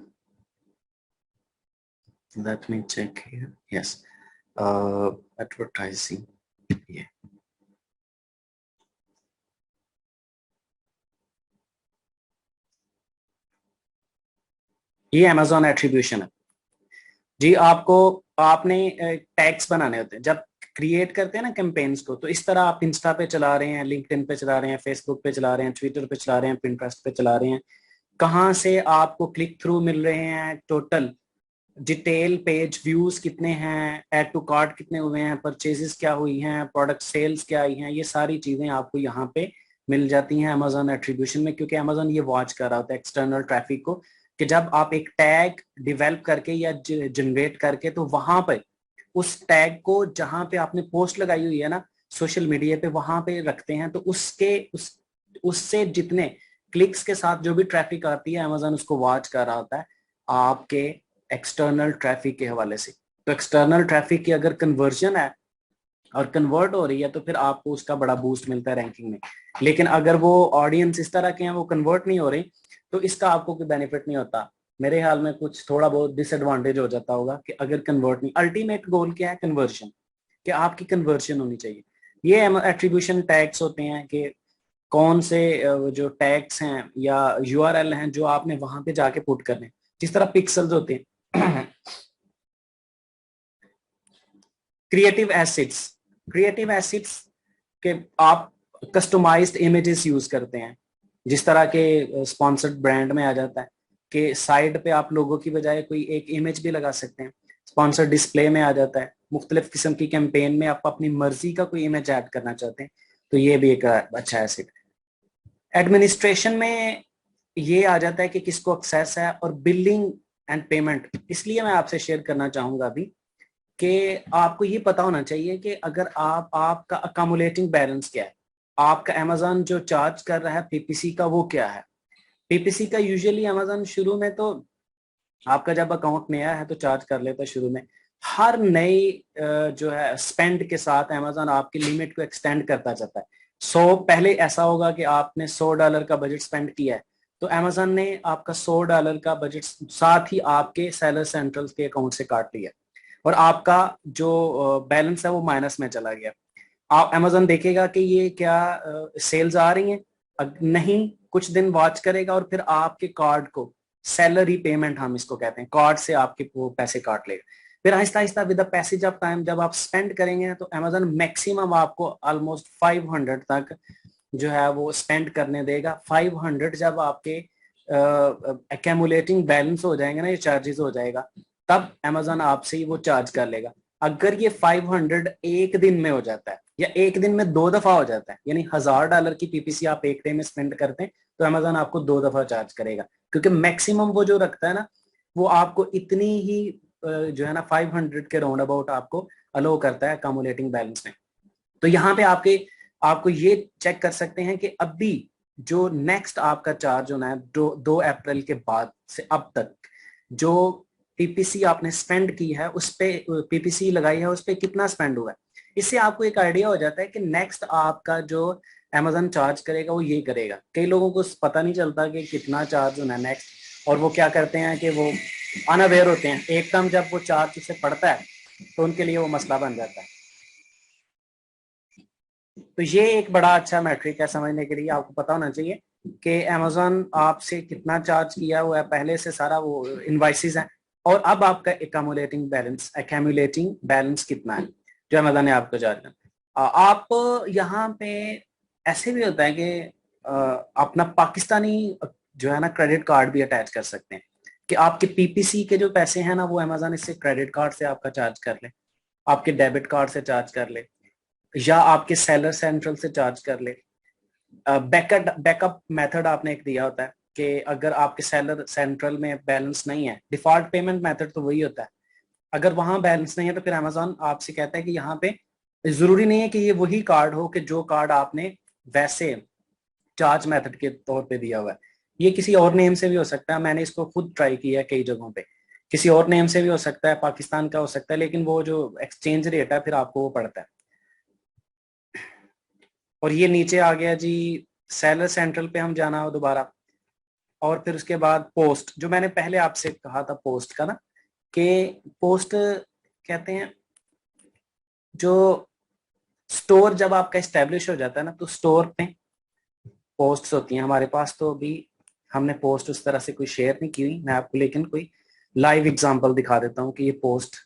Let me check here. Yes, advertising. Yeah. ये अमेजोन एट्रीब्यूशन है जी। आपको आपने टैग्स बनाने होते हैं जब क्रिएट करते हैं ना कैंपेन्स को, तो इस तरह आप इंस्टा पे चला रहे हैं, लिंक्डइन पे चला रहे हैं, फेसबुक पे चला रहे हैं, ट्विटर पे चला रहे हैं, पिंटरेस्ट पे चला रहे हैं, कहाँ से आपको क्लिक थ्रू मिल रहे हैं, टोटल डिटेल पेज व्यूज कितने हैं, ऐड टू कार्ट कितने हुए हैं, परचेजेस क्या हुई हैं, प्रोडक्ट सेल्स क्या आई हैं, ये सारी चीजें आपको यहाँ पे मिल जाती हैं अमेजोन एट्रीब्यूशन में। क्योंकि अमेजोन ये वॉच कर रहा होता है एक्सटर्नल ट्रैफिक को, कि जब आप एक टैग डिवेल्प करके या जनरेट करके, तो वहां पे उस टैग को जहां पे आपने पोस्ट लगाई हुई है ना सोशल मीडिया पे, वहां पे रखते हैं, तो उससे जितने क्लिक्स के साथ जो भी ट्रैफिक आती है, अमेजोन उसको वॉच कर रहा होता है आपके एक्सटर्नल ट्रैफिक के हवाले से। तो एक्सटर्नल ट्रैफिक की अगर कन्वर्जन है और कन्वर्ट हो रही है, तो फिर आपको उसका बड़ा बूस्ट मिलता है रैंकिंग में। लेकिन अगर वो ऑडियंस इस तरह के हैं, वो कन्वर्ट नहीं हो रही, तो इसका आपको कोई बेनिफिट नहीं होता। मेरे ख्याल में कुछ थोड़ा बहुत डिसएडवांटेज हो जाता होगा कि अगर कन्वर्ट नहीं, अल्टीमेट गोल क्या है, कन्वर्जन, कि आपकी कन्वर्जन होनी चाहिए। ये एट्रीब्यूशन टैग्स होते हैं कि कौन से जो टैग्स हैं या यूआरएल हैं जो आपने वहां पे जाके पुट करने हैं। जिस तरह पिक्सल्स होते हैं क्रिएटिव एसिड्स के आप कस्टमाइज्ड इमेजेस यूज करते हैं। जिस तरह के स्पॉन्सर्ड ब्रांड में आ जाता है कि साइड पे आप लोगों की बजाय कोई एक इमेज भी लगा सकते हैं। स्पॉन्सर्ड डिस्प्ले में आ जाता है, मुख्तलिफ किस्म की कैंपेन में आप अपनी मर्जी का कोई इमेज ऐड करना चाहते हैं, तो ये भी एक अच्छा एसिड। एडमिनिस्ट्रेशन में ये आ जाता है कि किसको एक्सेस है, और बिलिंग एंड पेमेंट। इसलिए मैं आपसे शेयर करना चाहूंगा अभी कि आपको ये पता होना चाहिए कि अगर आपका अकामुलेटिंग बैलेंस क्या है, आपका अमेजोन जो चार्ज कर रहा है पीपीसी का वो क्या है। पीपीसी का यूजुअली अमेजोन शुरू में तो आपका जब अकाउंट नया है तो चार्ज कर लेता है शुरू में। हर नई जो है स्पेंड के साथ अमेजोन आपकी लिमिट को एक्सटेंड करता जाता है। पहले ऐसा होगा कि आपने $100 का बजट स्पेंड किया है, तो अमेजोन ने आपका $100 का बजट साथ ही आपके सेलर सेंट्रल के अकाउंट से काट लिया, और आपका जो बैलेंस है वो माइनस में चला गया। आप अमेजोन देखेगा कि ये क्या सेल्स आ रही हैं, नहीं, कुछ दिन वॉच करेगा और फिर आपके कार्ड को, सैलरी पेमेंट हम इसको कहते हैं, कार्ड से आपके वो पैसे काट लेगा। फिर Aahista Aahista with the passage of time जब आप स्पेंड करेंगे तो अमेजोन मैक्सिमम आपको ऑलमोस्ट 500 तक जो है वो स्पेंड करने देगा। 500 जब आपके एक्यूमुलेटिंग बैलेंस हो जाएंगे ना, ये चार्जेस हो जाएगा, तब अमेजोन आपसे ही वो चार्ज कर लेगा। अगर ये 500 एक दिन में हो जाता है या एक दिन में 2 दफा हो जाता है, यानी $1000 की पीपीसी आप एक डे में स्पेंड करते हैं, तो अमेजोन आपको 2 दफा चार्ज करेगा। क्योंकि मैक्सिमम वो जो रखता है ना, वो आपको इतनी ही जो है ना 500 के राउंड अबाउट आपको अलो करता है अकामुलेटिंग बैलेंस में। तो यहाँ पे आपको ये चेक कर सकते हैं कि अभी जो नेक्स्ट आपका चार्ज होना है 2 अप्रैल के बाद से अब तक, जो पीपीसी आपने स्पेंड की है, उस पे पीपीसी लगाई है, उस पे कितना स्पेंड हुआ है। इससे आपको एक आइडिया हो जाता है कि नेक्स्ट आपका जो अमेजन चार्ज करेगा वो ये करेगा। कई लोगों को पता नहीं चलता कि कितना चार्ज होना है नेक्स्ट, और वो क्या करते हैं कि वो अनअवेयर होते हैं, एकदम जब वो चार्ज उसे पड़ता है तो उनके लिए वो मसला बन जाता है। तो ये एक बड़ा अच्छा मैट्रिक है समझने के लिए। आपको पता होना चाहिए कि अमेजोन आपसे कितना चार्ज किया हुआ है, पहले से सारा वो इनवाइसेस है, और अब आपका एक्यूमुलेटिंग बैलेंस कितना है जो अमेजोन ने आपको चार्ज किया। आप यहाँ पे ऐसे भी होता है कि अपना पाकिस्तानी जो है ना क्रेडिट कार्ड भी अटैच कर सकते हैं, कि आपके पीपीसी के जो पैसे हैं ना, वो अमेजोन इससे क्रेडिट कार्ड से आपका चार्ज कर ले, आपके डेबिट कार्ड से चार्ज कर ले, या आपके सेलर सेंट्रल से चार्ज कर ले, बैकअप मेथड आपने एक दिया होता है कि अगर आपके सेलर सेंट्रल में बैलेंस नहीं है, डिफॉल्ट पेमेंट मेथड तो वही होता है, अगर वहां बैलेंस नहीं है तो फिर अमेजोन आपसे कहता है कि यहाँ पे जरूरी नहीं है कि ये वही कार्ड हो कि जो कार्ड आपने वैसे चार्ज मेथड के तौर पे दिया हुआ है, ये किसी और नेम से भी हो सकता है। मैंने इसको खुद ट्राई किया है कई जगहों पे, किसी और नेम से भी हो सकता है, पाकिस्तान का हो सकता है, लेकिन वो जो एक्सचेंज रेट है फिर आपको वो पड़ता है। और ये नीचे आ गया जी सेलर सेंट्रल पे हम जाना हो दोबारा, और फिर उसके बाद पोस्ट, जो मैंने पहले आपसे कहा था पोस्ट का ना, कि पोस्ट कहते हैं जो स्टोर जब आपका एस्टेब्लिश हो जाता है ना, तो स्टोर पे पोस्ट्स होती हैं। हमारे पास तो अभी हमने पोस्ट उस तरह से कोई शेयर नहीं की हुई, मैं आपको लेकिन कोई लाइव एग्जांपल दिखा देता हूँ कि ये पोस्ट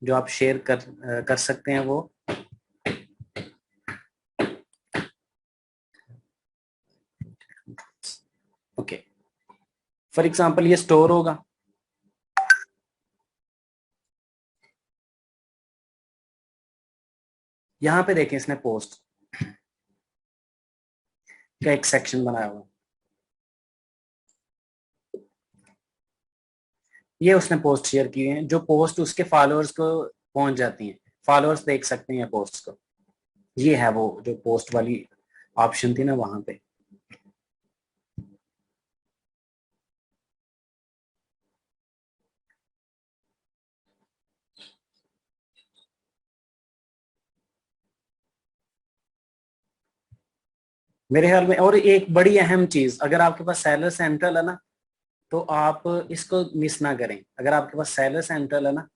जो आप शेयर कर सकते हैं वो ओके। फॉर एग्जांपल ये स्टोर होगा, यहाँ पे देखें इसने पोस्ट का एक सेक्शन बनाया हुआ, ये उसने पोस्ट शेयर की है, जो पोस्ट उसके फॉलोअर्स को पहुंच जाती हैं, फॉलोअर्स देख सकते हैं पोस्ट को। ये है वो जो पोस्ट वाली ऑप्शन थी ना वहां पे। मेरे ख्याल में और एक बड़ी अहम चीज, अगर आपके पास सेलर सेंट्रल है ना, तो आप इसको मिस ना करें। अगर आपके पास सेलर सेंट्रल है ना,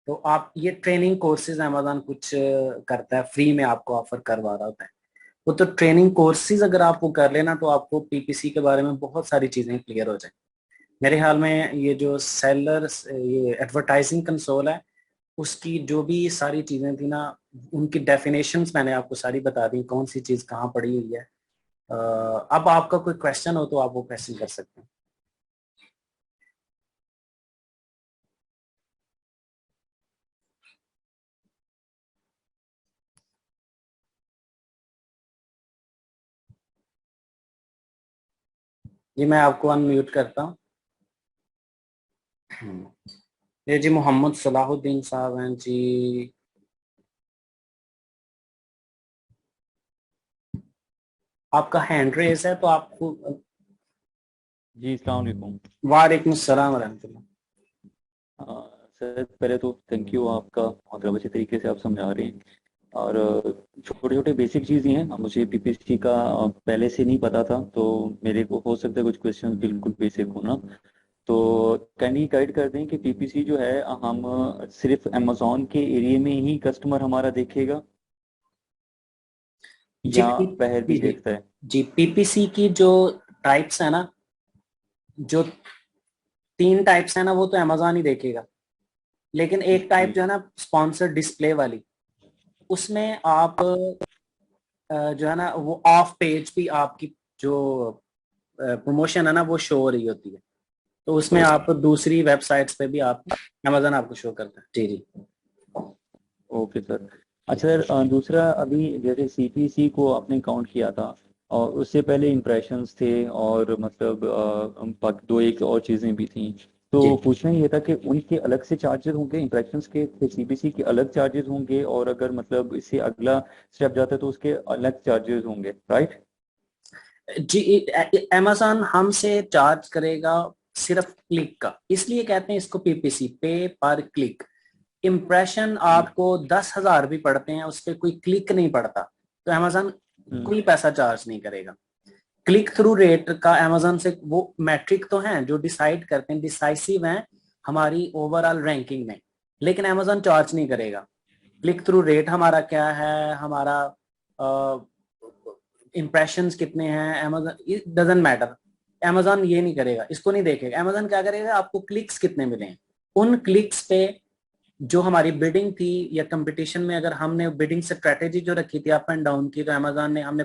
तो आप ये ट्रेनिंग कोर्सेज अमेजोन कुछ करता है, फ्री में आपको ऑफर करवा रहा होता है वो, तो ट्रेनिंग कोर्सेज अगर आप वो कर लेना तो आपको पीपीसी के बारे में बहुत सारी चीजें क्लियर हो जाए। मेरे ख्याल में ये जो सेलर ये एडवर्टाइजिंग कंसोल है, उसकी जो भी सारी चीजें थी ना, उनकी डेफिनेशंस मैंने आपको सारी बता दी, कौन सी चीज कहाँ पड़ी हुई है। अब आपका कोई क्वेश्चन हो तो आप वो क्वेश्चन कर सकते हैं। जी मैं आपको अनम्यूट करता हूँ। ये जी मोहम्मद सलाहुद्दीन साहब हैं जी। आपका हैंड रेस है तो आपको। जी अस्सलाम वालेकुम। वालेकुम सलाम रहमतुल्लाह। सर पहले तो थैंक यू आपका, बहुत अच्छे तरीके से आप समझा रहे हैं। और छोटे छोटे बेसिक चीज़ ही हैं, मुझे पीपीसी का पहले से नहीं पता था, तो मेरे को हो सकता है कुछ क्वेश्चन बिल्कुल बेसिक हो ना। तो कैंडी गाइड कर दें कि पीपीसी जो है हम सिर्फ अमेजोन के एरिया में ही कस्टमर हमारा देखेगा जी या बाहर भी जी देखता है? जी पीपीसी की जो टाइप्स है ना, जो 3 टाइप्स है ना, वो तो अमेजोन ही देखेगा। लेकिन एक टाइप जी। जो है ना स्पॉन्सर्ड डिस्प्ले वाली, उसमें आप जो है ना वो ऑफ पेज भी आपकी जो प्रमोशन है ना वो शो हो रही होती है, तो उसमें आप दूसरी वेबसाइट्स पे भी आप अमेजोन आपको शो करता है। जी जी ओके सर। अच्छा सर, दूसरा अभी जैसे सीपीसी को आपने काउंट किया था और उससे पहले इम्प्रेशंस थे और मतलब दो एक और चीज़ें भी थी। जी तो पूछना ये था कि उनके अलग से चार्जेस होंगे, इम्प्रेशंस के सीपीसी के अलग चार्जेस होंगे, और अगर मतलब इससे अगला स्टेप जाता है तो उसके अलग चार्जेस होंगे, राइट? जी अमेजोन हमसे चार्ज करेगा सिर्फ क्लिक का, इसलिए कहते हैं इसको पीपीसी, पे पर क्लिक। इम्प्रेशन आपको 10,000 भी पड़ते हैं, उस पर कोई क्लिक नहीं पड़ता, तो अमेजोन हम्म। कोई पैसा चार्ज नहीं करेगा। क्लिक थ्रू रेट का अमेजोन से वो मैट्रिक तो हैं जो डिसाइड करते हैं, डिसाइसिव हैं हमारी ओवरऑल रैंकिंग में, लेकिन अमेजोन चार्ज नहीं करेगा। क्लिक थ्रू रेट हमारा क्या है, हमारा इम्प्रेशंस कितने हैं, Amazon it doesn't matter. Amazon ये नहीं करेगा, इसको नहीं देखेगा। अमेजोन क्या करेगा, आपको क्लिक्स कितने मिले हैं, उन क्लिक्स पे जो हमारी बिडिंग थी या कंपटीशन में, अगर हमने बिडिंग स्ट्रेटेजी जो रखी थी अप एंड डाउन की, तो अमेजोन ने हमने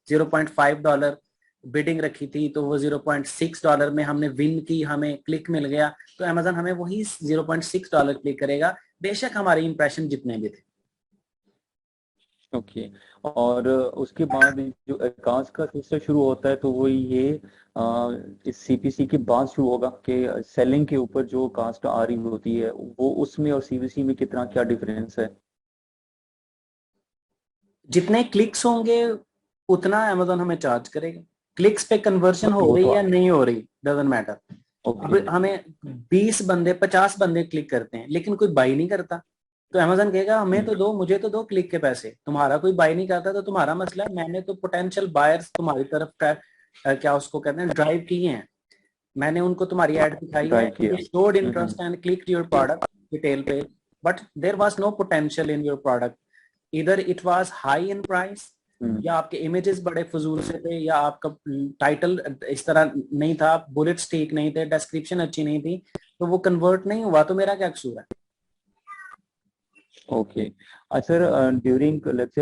0.5 डॉलर बिडिंग रखी थी, तो वो $0.6 में हमने विन की, हमें क्लिक मिल गया, तो अमेजोन हमें वही $0.6 क्लिक करेगा, बेशक हमारे इंप्रेशन जितने भी थे। ओके। और उसके बाद जो अकाउंट्स का सिस्टम शुरू होता है तो वो ये इस सीपीसी के बाद शुरू होगा कि सेलिंग के ऊपर जो कास्ट आ रही होती है वो उसमें और सीपीसी में कितना क्या डिफरेंस है? जितने क्लिक्स होंगे उतना अमेजोन हमें चार्ज करेगा। क्लिक्स पे कन्वर्जन हो वो रही तो है या नहीं हो रही डजंट मैटर। अब ओके। हमें 20 बंदे 50 बंदे क्लिक करते हैं लेकिन कोई बाई नहीं करता, तो अमेजोन कहेगा हमें तो दो, मुझे तो दो क्लिक के पैसे, तुम्हारा कोई बाई नहीं करता तो तुम्हारा मसला है। मैंने तो पोटेंशियल बायर्स तुम्हारी तरफ क्या उसको कहते हैं ड्राइव किए हैं, मैंने उनको तुम्हारी एड दिखाई है, ड्राइव किया। They showed hmm. Interest and click your product detail पे, but there was no potential in your product, इधर it was high in price, hmm. या आपके इमेजेस बड़े फजूल से थे, या आपका टाइटल इस तरह नहीं था, बुलेट्स ठीक नहीं थे, डिस्क्रिप्शन अच्छी नहीं थी, तो वो कन्वर्ट नहीं हुआ, तो मेरा क्या कसूर है। ओके। Sir during lecture